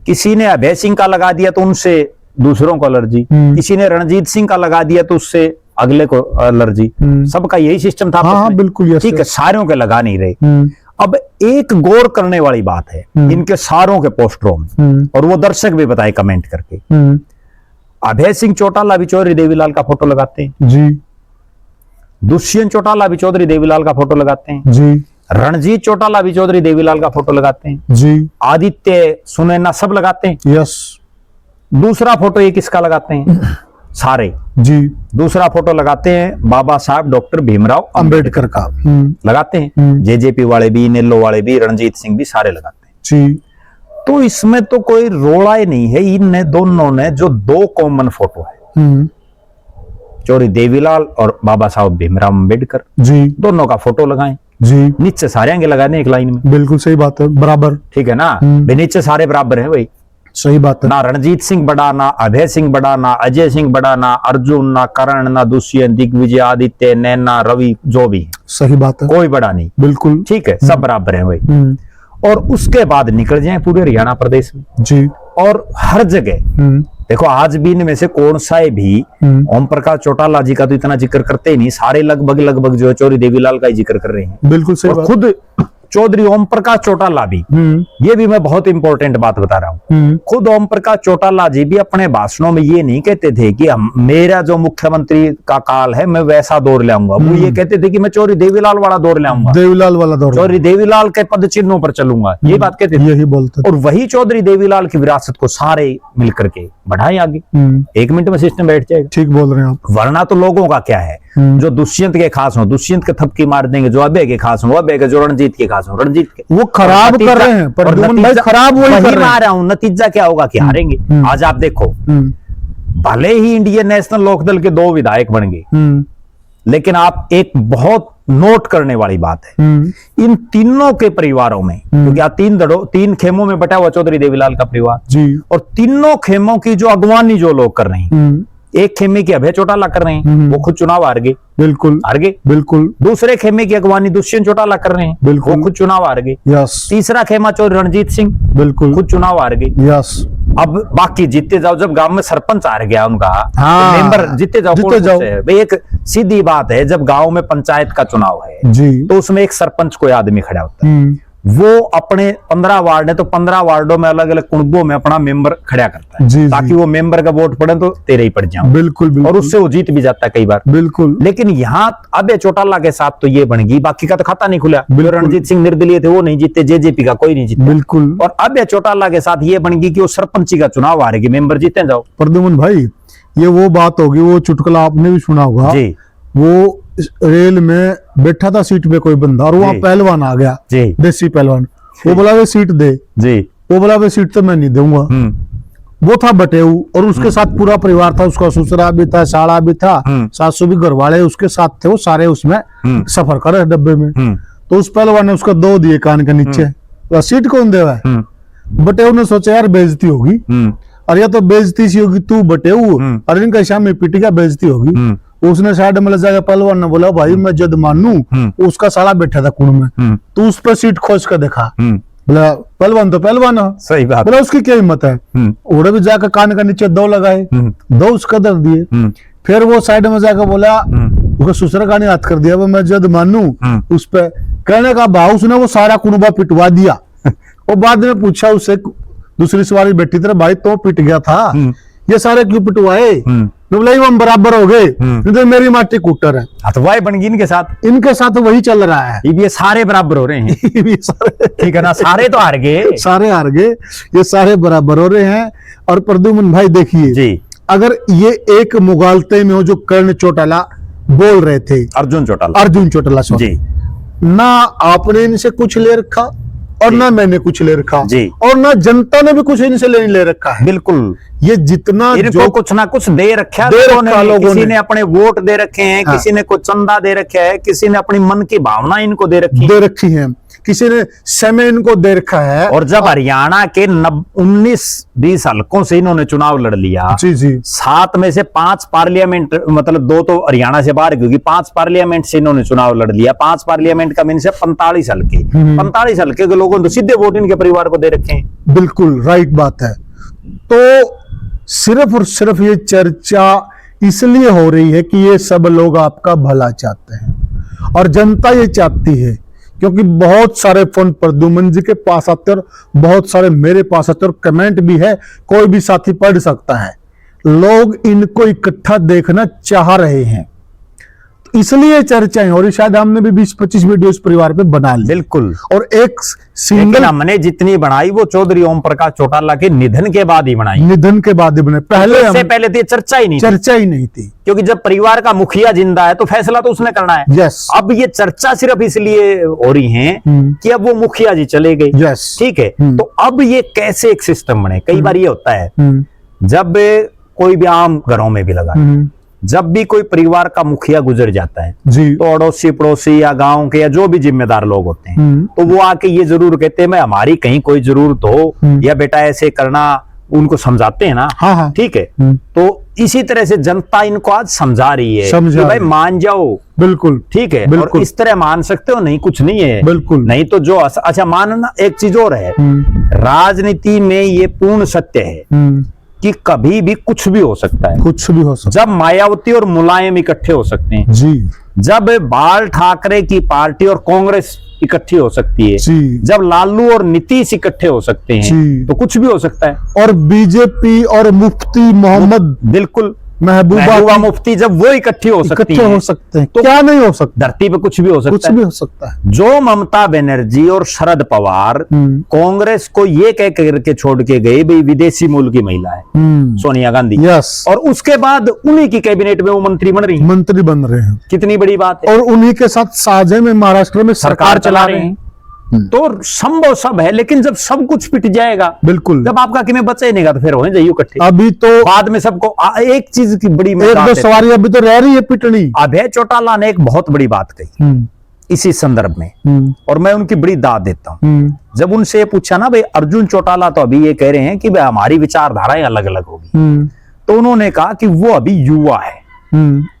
किसी ने अभय सिंह का लगा दिया तो उनसे दूसरों को एलर्जी, किसी ने रणजीत सिंह का लगा दिया तो उससे अगले को एलर्जी। सबका यही सिस्टम था। हाँ, बिल्कुल, यस, ठीक है, सारों के लगा नहीं रहे। अब एक गौर करने वाली बात है इनके सारों के पोस्टरों में, और वो दर्शक भी बताए कमेंट करके, अभय सिंह चौटाला भी चौधरी देवीलाल का फोटो लगाते हैं जी, दुष्यंत चौटाला भी चौधरी देवीलाल का फोटो लगाते हैं जी, रणजीत चौटाला भी चौधरी देवीलाल का फोटो लगाते हैं जी, आदित्य सुनैना सब लगाते हैं। यस, दूसरा फोटो ये किसका लगाते हैं? सारे। जी, दूसरा फोटो लगाते हैं बाबा साहब डॉक्टर भीमराव अंबेडकर का लगाते हैं, जेजेपी वाले भी, नेल्लो वाले भी, रणजीत सिंह भी, सारे लगाते हैं। जी। तो इसमें तो कोई रोड़ा ही नहीं है। इन दोनों ने जो 2 कॉमन फोटो है, चौधरी देवीलाल और बाबा साहब भीमराव अंबेडकर, जी, दोनों का फोटो लगाएं, जी, नीचे सारे आगे लगाने एक लाइन में, बिल्कुल सही बात है, बराबर, ठीक है ना, भाई नीचे सारे बराबर है भाई, सही बात है। ना रणजीत सिंह बड़ा, ना अभय सिंह बड़ा, ना अजय सिंह बड़ा, ना अर्जुन, ना करण, ना दुष्यंत, दिग्विजय, आदित्य, नैना, रवि, जो भी सही बात है, कोई बड़ा नहीं, बिल्कुल, ठीक है, सब बराबर है भाई। और उसके बाद निकल जाए पूरे हरियाणा प्रदेश में, जी, और हर जगह देखो, आज भी इनमें से कौन सा है भी ओम प्रकाश चौटाला जी का तो इतना जिक्र करते ही नहीं, सारे लगभग जो है चौधरी देवीलाल का ही जिक्र कर रहे हैं। बिल्कुल सही और बात। खुद चौधरी ओम प्रकाश चौटाला भी, ये भी मैं बहुत इंपॉर्टेंट बात बता रहा हूँ, खुद ओम प्रकाश चौटाला जी भी अपने भाषणों में ये नहीं कहते थे कि मेरा जो मुख्यमंत्री का काल है मैं वैसा दौर ले आऊंगा। वो ये कहते थे कि मैं चौधरी देवीलाल वाला दौर ले आऊंगा, देवीलाल वाला दौर, चौधरी देवीलाल के पद चिन्हों पर चलूंगा, ये बात कहते थे, यही बोलते थे। और वही चौधरी देवीलाल की विरासत को सारे मिलकर के बढ़ाए आगे। 1 मिनट में सिस्टम बैठ जाएगा। ठीक बोल रहे हैं आप। वरना तो लोगों का क्या है, जो दुष्यंत के खास हो दुष्यंत के थपकी मार देंगे, जो अभय के खास हो अभय के, जो रणजीत के खास हो रणजीत के, वो खराब कर रहे हैं, प्रद्युम्न भाई खराब वही कर रहे हैं। नतीजा क्या होगा कि हारेंगे। आज आप देखो, भले ही इंडियन नेशनल लोकदल के 2 विधायक बन गए, लेकिन आप एक बहुत नोट करने वाली बात है, इन तीनों के परिवारों में, क्योंकि आप 3 खेमों में बटा हुआ चौधरी देवीलाल का परिवार जी, और तीनों खेमों की जो अगवानी जो लोग कर रहे हैं, एक खेमे की अभय चौटाला कर रहे हैं, वो खुद चुनाव हार गए, बिल्कुल हार गए, बिल्कुल। दूसरे खेमे की अगवानी दुष्यंत चौटाला कर रहे हैं, बिल्कुल, वो खुद चुनाव हार गए, यस। तीसरा खेमा चौधरी रणजीत सिंह, बिल्कुल, खुद चुनाव हार गए, यस। अब बाकी जीतते जाओ। जब गांव में सरपंच हार गया उनका, हाँ, तो मेंबर जीतते जाओ, जीतते जाओ। भाई एक सीधी बात है, जब गांव में पंचायत का चुनाव है जी, तो उसमें एक सरपंच कोई आदमी खड़ा होता है, वो अपने 15 वार्ड है तो 15 वार्डों में अलग अलग कुंबों में अपना मेंबर खड़ा करता है, जी, ताकि जी। वो मेंबर का वोट पड़े तो तेरे ही पड़ जाए, बिल्कुल, बिल्कुल। और उससे वो जीत भी जाता है कई बार, बिल्कुल। लेकिन यहाँ अभय चौटाला के साथ तो ये बन गई, बाकी का तो खाता नहीं खुला। जो रणजीत सिंह निर्दलीय थे वो नहीं जीते, जेजेपी का कोई नहीं जीते, बिल्कुल। और अभय चौटाला के साथ ये बन गई कि वो सरपंची का चुनाव हारेगी, मेंबर जीते जाओ। प्रद्युम्न भाई, ये वो बात होगी, वो चुटकुला आपने भी सुना होगा जी, वो रेल में बैठा था सीट पे कोई बंदा, और वहां जी। पहलवान आ गया, जी, देसी पहलवान, वो बोला वे सीट दे, जी, वो बोला वे सीट तो मैं नहीं दूंगा। वो था बटेऊ, और उसके साथ पूरा परिवार था, उसका ससुरा भी था, साड़ा भी था, सासू भी, घर वाले उसके साथ थे, वो सारे उसमें सफर कर रहे डब्बे में। तो उस पहलवान ने उसको 2 दिए कान के नीचे, तो सीट कौन देवा है? बटेऊ ने सोचा यार बेइज्जती होगी, और या तो बेइज्जती सी होगी तू बटेऊ, और इनका शाम पिटी का बेइज्जती होगी। उसने साइड में ले जाकर पहलवान ने बोला भाई मैं जद मानू, उसका साला बैठा था कुण में, तू उस पर सीट खोज कर देखा। बोला पहलवान तो पहलवान है, सही बात। बोला उसकी क्या हिम्मत है? उड़े भी जाकर कान का नीचे 2 लगाए, 2 उसका दर दिए। फिर वो साइड में जाकर बोला, उसका ससुरा का नहीं हाथ कर दिया, मैं जद मानू उस पे, कहने का भाव उसने वो सारा कुनबा पिटवा दिया। वो बाद में पूछा उससे, दूसरी सवारी बैठी थी, भाई तो पिट गया था, ये सारे क्यों पिटवाए? बोला हम बराबर हो गए, तो मेरी माटी कूटर है। हथवाई बन गई इनके साथ वही चल रहा है, ये सारे बराबर हो रहे हैं। ठीक है ना, सारे तो हार गए, सारे हार गए, ये सारे बराबर हो रहे हैं। और प्रद्युम्न भाई देखिए जी, अगर ये एक मुगालते में हो जो कर्ण चौटाला बोल रहे थे, अर्जुन चौटाला जी, ना आपने इनसे कुछ ले रखा और ना मैंने कुछ ले रखा जी, और ना जनता ने भी कुछ इनसे ले रखा है। बिल्कुल, ये जितना इनको कुछ ना कुछ दे रखा, लोगों ने, किसी ने अपने वोट दे रखे हैं, किसी ने कुछ चंदा दे रखा है, किसी ने अपनी मन की भावना इनको दे रखी है, किसी ने समय इनको दे रखा है। और जब हरियाणा के 19-20 हलकों से इन्होंने चुनाव लड़ लिया, जी जी, 7 में से 5 पार्लियामेंट, मतलब 2 तो हरियाणा से बाहर, क्योंकि 5 पार्लियामेंट से इन्होंने चुनाव लड़ लिया। 5 पार्लियामेंट का मीन से 45 हल्के, 45 हल्के के लोगों ने सीधे वोट इनके परिवार को दे रखे हैं। बिल्कुल राइट बात है। तो सिर्फ और सिर्फ ये चर्चा इसलिए हो रही है कि ये सब लोग आपका भला चाहते हैं, और जनता ये चाहती है, क्योंकि बहुत सारे फोन प्रद्युम्न जी के पास आते हैं और बहुत सारे मेरे पास आते हैं, और कमेंट भी है, कोई भी साथी पढ़ सकता है। लोग इनको इकट्ठा देखना चाह रहे हैं, इसलिए चर्चाएं हो रही। शायद हमने भी 20-25 वीडियो इस परिवार पे बना ली, बिल्कुल, और एक सिंगल हमने जितनी बनाई वो चौधरी ओम प्रकाश चौटाला के निधन के बाद ही बनाई, निधन के बाद ही बने, पहले तो चर्चा ही नहीं थी, क्योंकि जब परिवार का मुखिया जिंदा है तो फैसला तो उसने करना है। यस, अब ये चर्चा सिर्फ इसलिए हो रही है कि अब वो मुखिया जी चले गए, यस, ठीक है, तो अब ये कैसे एक सिस्टम बने। कई बार ये होता है जब कोई भी आम घरों में भी लगा, जब भी कोई परिवार का मुखिया गुजर जाता है जी, तो अड़ोसी पड़ोसी या गांव के या जो भी जिम्मेदार लोग होते हैं तो वो आके ये जरूर कहते हैं मैं हमारी कहीं कोई जरूरत हो या बेटा ऐसे करना, उनको समझाते हैं ना। हाँ हाँ, ठीक है, तो इसी तरह से जनता इनको आज समझा रही है कि भाई मान जाओ, बिल्कुल ठीक है, और इस तरह मान सकते हो, नहीं कुछ नहीं है, बिल्कुल नहीं तो जो अच्छा मानना। एक चीज और है, राजनीति में ये पूर्ण सत्य है कि कभी भी कुछ भी हो सकता है, कुछ भी हो सकता है। जब मायावती और मुलायम इकट्ठे हो सकते हैं जी, जब बाल ठाकरे की पार्टी और कांग्रेस इकट्ठी हो सकती है, जी। जब लालू और नीतीश इकट्ठे हो सकते हैं, जी। तो कुछ भी हो सकता है। और बीजेपी और मुफ्ती मोहम्मद बिल्कुल महबूबा मुफ्ती जब वो इकट्ठी हो सकती इकट्ठे हो हैं, सकते हैं, तो क्या नहीं हो सकता? धरती पे कुछ भी हो कुछ सकता भी है। हो सकता है। जो ममता बनर्जी और शरद पवार कांग्रेस को ये कह करके छोड़ के गए भाई विदेशी मूल की महिला है सोनिया गांधी, यस, और उसके बाद उन्हीं की कैबिनेट में वो मंत्री बन रही हैं। मंत्री बन रहे हैं कितनी बड़ी बात है। और उन्हीं के साथ साझे में महाराष्ट्र में सरकार चला रहे हैं। तो संभव सब है, लेकिन जब सब कुछ पिट जाएगा, बिल्कुल, जब आपका कि में बचे नहीं तो फिर हो जाइए इकट्ठे। अभी तो बाद में सबको एक चीज की बड़ी एक दो सवारी अभी तो रह रही है पिटनी। अभय चौटाला ने एक बहुत बड़ी बात कही इसी संदर्भ में, और मैं उनकी बड़ी दाद देता हूं। जब उनसे पूछा ना भाई अर्जुन चौटाला तो अभी ये कह रहे हैं कि भाई हमारी विचारधाराएं अलग अलग होगी, तो उन्होंने कहा कि वो अभी युवा है,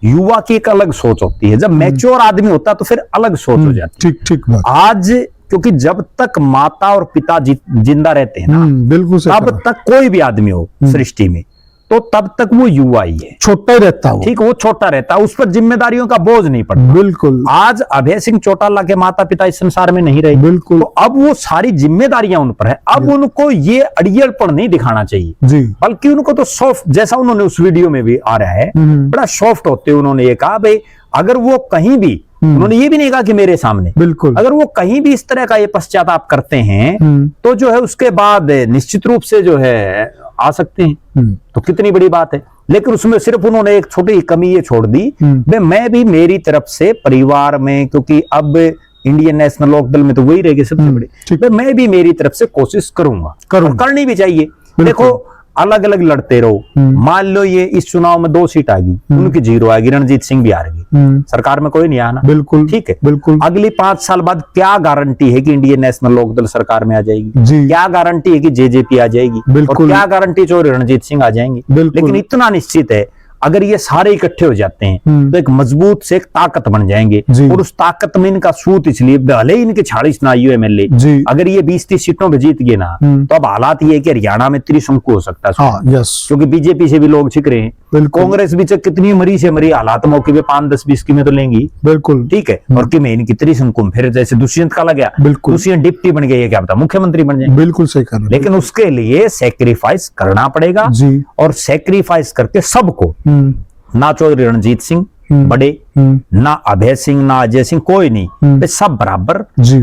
युवा की एक अलग सोच होती है, जब मैच्योर आदमी होता तो फिर अलग सोच हो जाती है। ठीक ठीक बात। आज क्योंकि जब तक माता और पिता जिंदा रहते हैं ना, बिल्कुल सही तब तक कोई भी आदमी हो सृष्टि में, तो तब तक वो युवा ही है, छोटा ही रहता है, ठीक, वो छोटा रहता है, उस पर जिम्मेदारियों का बोझ नहीं पड़ता। बिल्कुल। आज अभय सिंह चौटाला के माता पिता इस संसार में नहीं रहे, बिल्कुल, तो अब वो सारी जिम्मेदारियां उन पर है। अब उनको ये अड़ियलपन नहीं दिखाना चाहिए जी, बल्कि उनको तो सॉफ्ट, जैसा उन्होंने उस वीडियो में भी आ रहा है, बड़ा सॉफ्ट होते हुए उन्होंने ये कहा भाई अगर वो कहीं भी, उन्होंने ये भी नहीं कहा कि मेरे सामने, बिल्कुल, अगर वो कहीं भी इस तरह का ये पश्चाताप करते हैं तो जो है उसके बाद निश्चित रूप से जो है आ सकते हैं, तो कितनी बड़ी बात है। लेकिन उसमें सिर्फ उन्होंने एक छोटी कमी ये छोड़ दी, मैं भी मेरी तरफ से परिवार में, क्योंकि अब इंडियन नेशनल लोकदल में तो वही रहेगी सबसे बड़ी, मैं भी मेरी तरफ से कोशिश करूंगा, और करनी भी चाहिए। देखो अलग अलग लड़ते रहो, मान लो ये इस चुनाव में 2 सीट आ गई, उनकी 0 आएगी, रणजीत सिंह भी हार गई, सरकार में कोई नहीं आना, बिल्कुल ठीक है, बिल्कुल। अगली 5 साल बाद क्या गारंटी है कि इंडियन नेशनल लोकदल सरकार में आ जाएगी? जी, क्या गारंटी है कि जेजेपी आ जाएगी? बिल्कुल। और क्या गारंटी जो रणजीत सिंह आ जाएंगे? लेकिन इतना निश्चित है अगर ये सारे इकट्ठे हो जाते हैं तो एक मजबूत से एक ताकत बन जाएंगे, और उस ताकत में इनका सूत, इसलिए भले ही इनके 40 ना आयु एमएलए, अगर ये 20-30 सीटों पे जीत गए ना, तो अब हालात ये है कि हरियाणा में त्रिशंकु हो सकता है। हाँ, यस, क्योंकि बीजेपी से भी लोग छिक रहे हैं, कांग्रेस भी कितनी मरी से मरी हालात मौके पे 5, 10, 20 की में तो लेंगी, बिल्कुल, ठीक है, और कि में इनकी त्रिशंकु, फिर जैसे दुष्यंत का लगा, बिल्कुल, दुष्यंत डिप्टी बन गए, क्या पता मुख्यमंत्री बन जाए, बिल्कुल सही कर रहे हैं। लेकिन उसके लिए सेक्रीफाइस करना पड़ेगा जी, और सेक्रीफाइस करके सबको, ना चौधरी रणजीत सिंह बड़े, ना अभय सिंह, ना अजय सिंह, कोई नहीं, वे सब बराबर,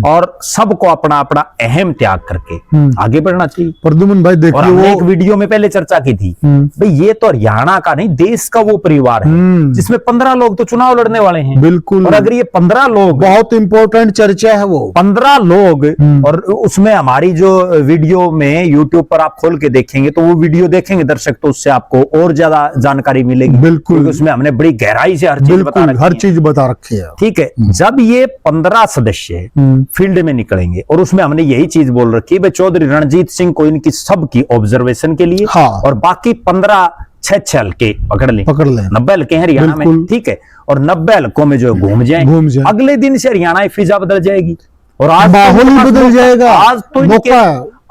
और सबको अपना अपना अहम त्याग करके आगे बढ़ना चाहिए। प्रद्युमन भाई देखिए, और हमने एक वीडियो में पहले चर्चा की थी भाई ये तो हरियाणा का नहीं देश का वो परिवार है जिसमें 15 लोग तो चुनाव लड़ने वाले हैं, बिल्कुल, और अगर ये 15 लोग, बहुत इंपॉर्टेंट चर्चा है वो 15 लोग, और उसमें हमारी जो वीडियो में यूट्यूब पर आप खोल के देखेंगे तो वो वीडियो देखेंगे दर्शक, तो उससे आपको और ज्यादा जानकारी मिलेगी, बिल्कुल, उसमें हमने बड़ी गहराई से हर चीज बता रखी है, हर चीज बता रखी है, ठीक है। जब ये 15 सदस्य फील्ड में निकलेंगे, और उसमें हमने यही चीज बोल रखी है चौधरी रणजीत सिंह को इनकी सबकी ऑब्जर्वेशन के लिए, हाँ, और बाकी 15 6 हल्के पकड़ लें, 90 हल्के हैं हरियाणा में, ठीक है, और 90 हल्कों में जो घूम जाए, अगले दिन से हरियाणा फिजा बदल जाएगी, और आज माहौल ही बदल जाएगा।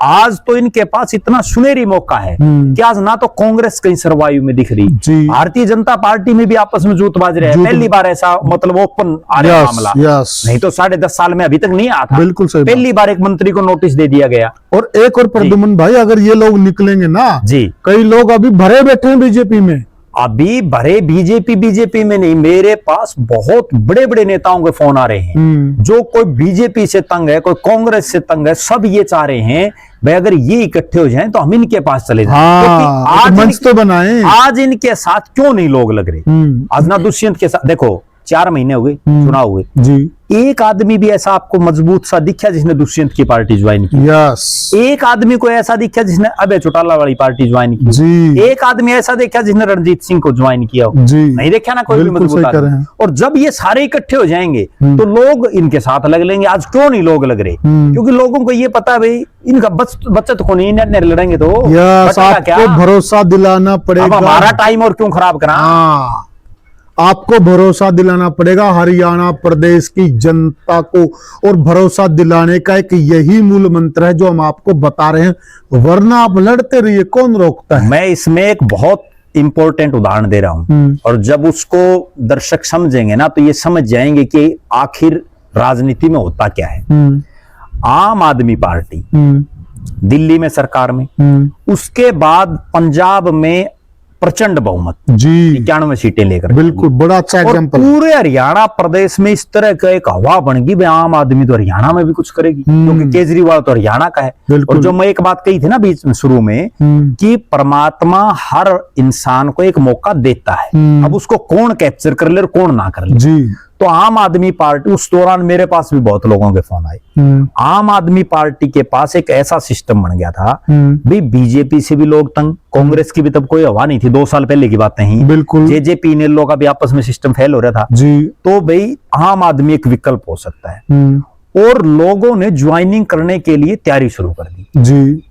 आज तो इनके पास इतना सुनहरी मौका है कि आज ना तो कांग्रेस कहीं सर्वायु में दिख रही, भारतीय जनता पार्टी में भी आपस में जूतबाज रहे, पहली बार ऐसा मतलब ओपन आ रहा है मामला, नहीं तो 10.5 साल में अभी तक नहीं आता, बिल्कुल सही, पहली बार एक मंत्री को नोटिस दे दिया गया। और एक और प्रद्युमन भाई, अगर ये लोग निकलेंगे ना जी, कई लोग अभी भरे बैठे हैं बीजेपी में, अभी भरे बीजेपी में नहीं, मेरे पास बहुत बड़े बड़े नेताओं के फोन आ रहे हैं, जो कोई बीजेपी से तंग है, कोई कांग्रेस से तंग है, सब ये चाह रहे हैं भाई अगर ये इकट्ठे हो जाएं तो हम इनके पास चले जाएं, हाँ, आज मंच तो बनाएं, आज इनके साथ क्यों नहीं लोग लग रहे? आज ना दुष्यंत के साथ, देखो 4 महीने हो गए चुनाव हुए जी, एक आदमी भी ऐसा आपको मजबूत सा दिखा जिसने दुष्यंत की पार्टी ज्वाइन की? यस। एक आदमी को ऐसा दिखा जिसने अभय चौटाला वाली पार्टी ज्वाइन की जी? एक आदमी ऐसा देखा जिसने रणजीत सिंह को ज्वाइन किया हो जी? नहीं देखा ना कोई भी मजबूत आदमी। और जब ये सारे इकट्ठे हो जाएंगे तो लोग इनके साथ लग लेंगे। आज क्यों नहीं लोग लग रहे? क्योंकि लोगों को ये पता भाई इनका बचत को नहीं लड़ेंगे तो आपको भरोसा दिलाना पड़ेगा। हमारा टाइम और क्यों खराब करा? आपको भरोसा दिलाना पड़ेगा हरियाणा प्रदेश की जनता को, और भरोसा दिलाने का एक यही मूल मंत्र है जो हम आपको बता रहे हैं, वरना आप लड़ते रहिए, कौन रोकता है। मैं इसमें एक बहुत इंपॉर्टेंट उदाहरण दे रहा हूं, और जब उसको दर्शक समझेंगे ना तो ये समझ जाएंगे कि आखिर राजनीति में होता क्या है। आम आदमी पार्टी दिल्ली में सरकार में, उसके बाद पंजाब में प्रचंड बहुमत, जी 91 सीटें लेकर, बिल्कुल बड़ा अच्छा और एग्जांपल। पूरे हरियाणा प्रदेश में इस तरह का एक हवा बन गई, भाई आम आदमी तो हरियाणा में भी कुछ करेगी, क्योंकि केजरीवाल तो हरियाणा का है। बिल्कुल। और जो मैं एक बात कही थी ना बीच में शुरू में कि परमात्मा हर इंसान को एक मौका देता है, अब उसको कौन कैप्चर कर ले और कौन ना कर ले। जी तो आम आदमी पार्टी, उस दौरान मेरे पास भी बहुत लोगों के फोन आए, आम आदमी पार्टी के पास एक ऐसा सिस्टम बन गया था, भाई बीजेपी से भी लोग तंग, कांग्रेस की भी तब कोई हवा नहीं थी, 2 साल पहले की बात नहीं, बिल्कुल। जेजेपी ने लोग अभी आपस में सिस्टम फेल हो रहा था, जी तो भाई आम आदमी एक विकल्प हो सकता है। और लोगों ने ज्वाइनिंग करने के लिए तैयारी शुरू कर दी, जी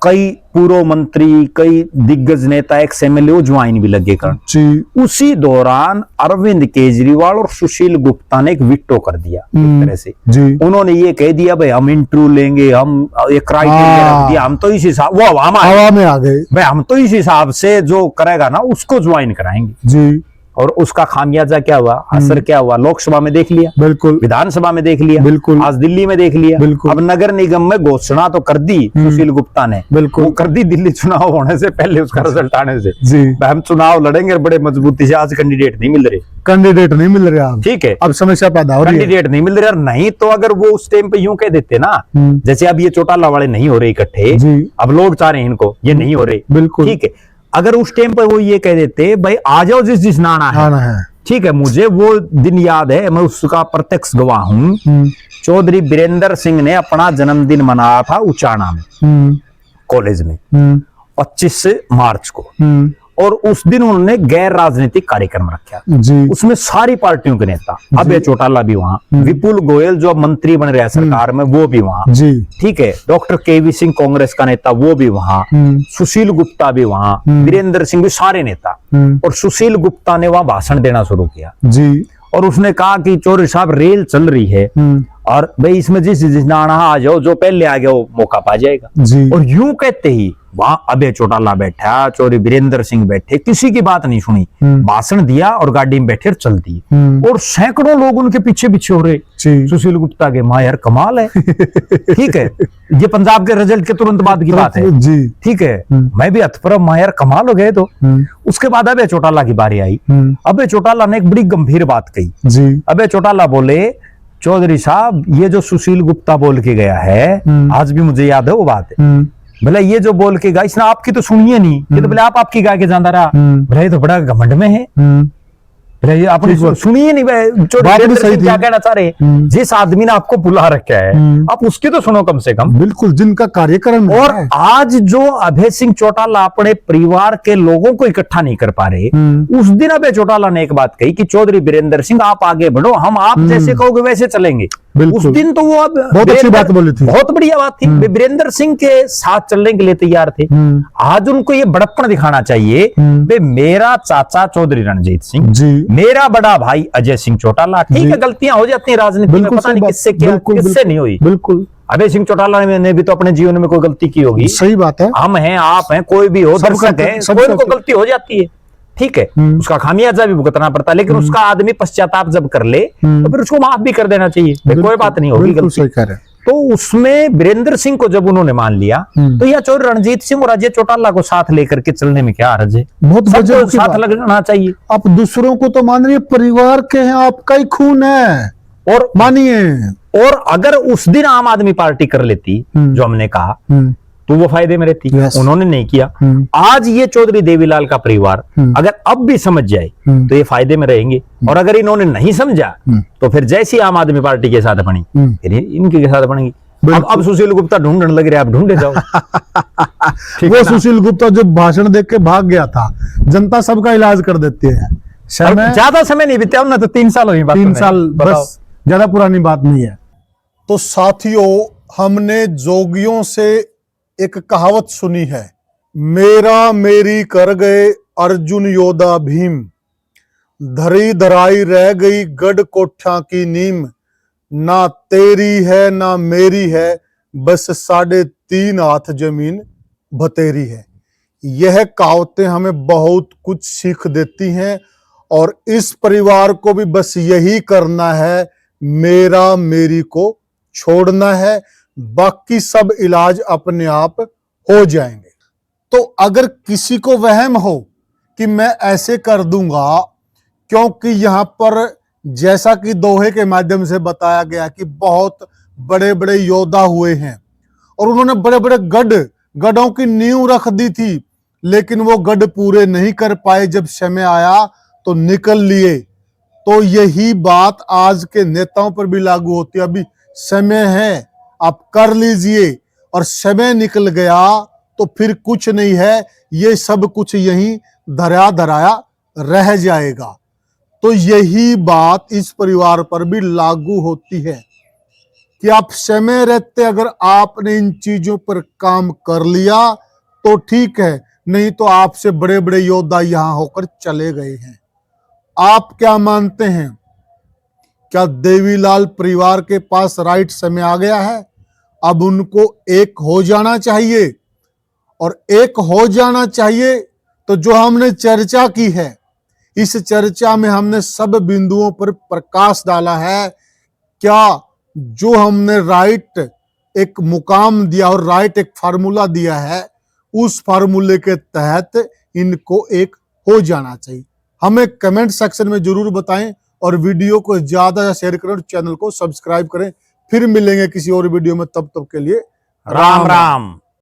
कई पूर्व मंत्री, कई दिग्गज नेता, एक्स एमएलए ज्वाइन भी लगे कर। जी उसी दौरान अरविंद केजरीवाल और सुशील गुप्ता ने एक विटो कर दिया एक तरह से। जी उन्होंने ये कह दिया भाई हम इंटरव्यू लेंगे, हम एक क्राइटेरिया रख दिया, हम तो इस हिसाब, वो हवा में आ गए, भाई हम तो इस हिसाब से जो करेगा ना उसको ज्वाइन कराएंगे। जी और उसका खामियाजा क्या हुआ, असर क्या हुआ, लोकसभा में देख लिया, बिल्कुल, विधानसभा में देख लिया, बिल्कुल, आज दिल्ली में देख लिया, बिल्कुल। अब नगर निगम में घोषणा तो कर दी सुशील गुप्ता ने, बिल्कुल, वो कर दी दिल्ली चुनाव होने से पहले, उसका रिजल्ट आने से। जी हम चुनाव लड़ेंगे बड़े मजबूती से, आज कैंडिडेट नहीं मिल रहे, कैंडिडेट नहीं मिल रहा, ठीक है, अब समस्या पैदा हो रही है, कैंडिडेट नहीं मिल रहे। और नहीं तो अगर वो उस टाइम पे यूं कह देते ना, जैसे अब ये चौटाला वाले नहीं हो रहे इकट्ठे, जी अब लोग चाह रहे हैं इनको, ये नहीं हो रहे, बिल्कुल, ठीक है, अगर उस टाइम पे वो ये कह देते भाई आ जाओ जिस जिस नाना है, ठीक है, मुझे वो दिन याद है, मैं उसका प्रत्यक्ष गवाह हूं। चौधरी बीरेंद्र सिंह ने अपना जन्मदिन मनाया था उचाना में कॉलेज में 25 मार्च को, और उस दिन उन्होंने गैर राजनीतिक कार्यक्रम रखा, जी उसमें सारी पार्टियों के नेता, अभय चौटाला भी वहां, विपुल गोयल जो अब मंत्री बन रहे हैं सरकार में वो भी वहां, जी ठीक है, डॉक्टर केवी सिंह कांग्रेस का नेता वो भी वहां, सुशील गुप्ता भी वहां, वीरेंद्र सिंह भी, सारे नेता। और सुशील गुप्ता ने वहां भाषण देना शुरू किया, जी और उसने कहा कि चौधरी साहब रेल चल रही है, और भाई इसमें जिस नाना आ जाओ, जो पहले आ गया वो मौका पा जाएगा। जी और यूं कहते ही वहां अभय चौटाला बैठा, चौधरी बीरेंद्र सिंह बैठे, किसी की बात नहीं सुनी, भाषण दिया और गाड़ी में बैठे चल दी, और सैकड़ों लोग उनके पीछे पीछे हो रहे सुशील गुप्ता के। मां यार कमाल है, ठीक है, ये पंजाब के रिजल्ट के तुरंत बाद की बात है, जी ठीक है, मैं भी हथपरम, मां यार कमाल हो गए। तो उसके बाद अभय चौटाला की बारी आई, अभय चौटाला ने एक बड़ी गंभीर बात कही। जी अभय चौटाला बोले, चौधरी साहब ये जो सुशील गुप्ता बोल के गया है, आज भी मुझे याद है वो बात है, भले ये जो बोल के गया, इसने आपकी तो सुनिए नहीं, ये तो भले आप आपकी गा के जाना रहा, भले ये तो बड़ा घमंड में है, भले ये आपने सुनिए नहीं, क्या कहना चाह रहे, जिस आदमी ने आपको बुला रखा है आप उसकी तो सुनो कम से कम, बिल्कुल, जिनका कार्यक्रम है। और आज जो अभय सिंह चौटाला अपने परिवार के लोगों को इकट्ठा नहीं कर पा रहे, उस दिन अभय चौटाला ने एक बात कही कि चौधरी बीरेंद्र सिंह आप आगे बढ़ो, हम आप जैसे कहोगे वैसे चलेंगे। उस दिन तो वो अब बहुत अच्छी बात बोली थी, बहुत बढ़िया बात थी, बीरेंद्र सिंह के साथ चलने के लिए तैयार थे। आज उनको ये बड़प्पन दिखाना चाहिए, मेरा चाचा चौधरी रणजीत सिंह, मेरा बड़ा भाई अजय सिंह चौटाला, ठीक है गलतियां हो जाती हैं राजनीति में, पता नहीं किससे क्या किससे नहीं हुई, बिल्कुल। अभय सिंह चौटाला ने भी तो अपने जीवन में कोई गलती की होगी, सही बात है, हम हैं, आप हैं, कोई भी हो, दर्शक है, कोई को गलती हो जाती है, ठीक है, उसका खामियाजा भी भुगतना पड़ता है, लेकिन उसका आदमी पश्चाताप जब कर ले तो फिर उसको माफ भी कर देना चाहिए, कोई बात नहीं होगी गलती। तो उसमें बीरेंद्र सिंह को जब उन्होंने मान लिया, तो यह चौधरी रणजीत सिंह और अजय चौटाला को साथ लेकर के चलने में क्या हर्ज है, बहुत साथ लगना चाहिए। आप दूसरों को तो मान रही, परिवार के हैं, आपका ही खून है, और मानिए। और अगर उस दिन आम आदमी पार्टी कर लेती जो हमने कहा, तो वो फायदे में रहती, उन्होंने नहीं किया। आज ये चौधरी देवीलाल का परिवार अगर अब भी समझ जाए तो ये फायदे में रहेंगे, और अगर इन्होंने नहीं समझा तो फिर जैसी आम आदमी पार्टी के साथ बनी फिर इनके के साथ बनेगी। अब सुशील गुप्ता ढूंढने लग रहे, आप ढूंढे जाओ। वो सुशील गुप्ता जब भाषण देख के भाग गया था, जनता सबका इलाज कर देती है, ज्यादा समय नहीं बीता ना, तो 3 साल हुई, 3 साल बस, ज्यादा पुरानी बात नहीं है। तो साथियों, हमने जोगियों से एक कहावत सुनी है, मेरा मेरी कर गए अर्जुन योद्धा भीम, धरी धराई रह गई गढ़ कोठा की नीम, ना तेरी है ना मेरी है, बस 3.5 हाथ जमीन भतेरी है। यह कहावतें हमें बहुत कुछ सीख देती हैं और इस परिवार को भी बस यही करना है, मेरा मेरी को छोड़ना है, बाकी सब इलाज अपने आप हो जाएंगे। तो अगर किसी को वहम हो कि मैं ऐसे कर दूंगा, क्योंकि यहां पर जैसा कि दोहे के माध्यम से बताया गया कि बहुत बड़े बड़े योद्धा हुए हैं और उन्होंने बड़े बड़े गढ़ों की नींव रख दी थी, लेकिन वो गढ़ पूरे नहीं कर पाए, जब समय आया तो निकल लिए। तो यही बात आज के नेताओं पर भी लागू होती है। अभी समय है, आप कर लीजिए, और समय निकल गया तो फिर कुछ नहीं है, ये सब कुछ यहीं धराया रह जाएगा। तो यही बात इस परिवार पर भी लागू होती है कि आप समय रहते अगर आपने इन चीजों पर काम कर लिया तो ठीक है, नहीं तो आपसे बड़े बड़े योद्धा यहां होकर चले गए हैं। आप क्या मानते हैं, क्या देवीलाल परिवार के पास राइट समय आ गया है? अब उनको एक हो जाना चाहिए, और एक हो जाना चाहिए तो जो हमने चर्चा की है, इस चर्चा में हमने सब बिंदुओं पर प्रकाश डाला है। क्या जो हमने राइट एक मुकाम दिया और राइट एक फार्मूला दिया है, उस फार्मूले के तहत इनको एक हो जाना चाहिए? हमें कमेंट सेक्शन में जरूर बताएं और वीडियो को ज्यादा शेयर करें और चैनल को सब्सक्राइब करें। फिर मिलेंगे किसी और वीडियो में, तब तक के लिए राम राम।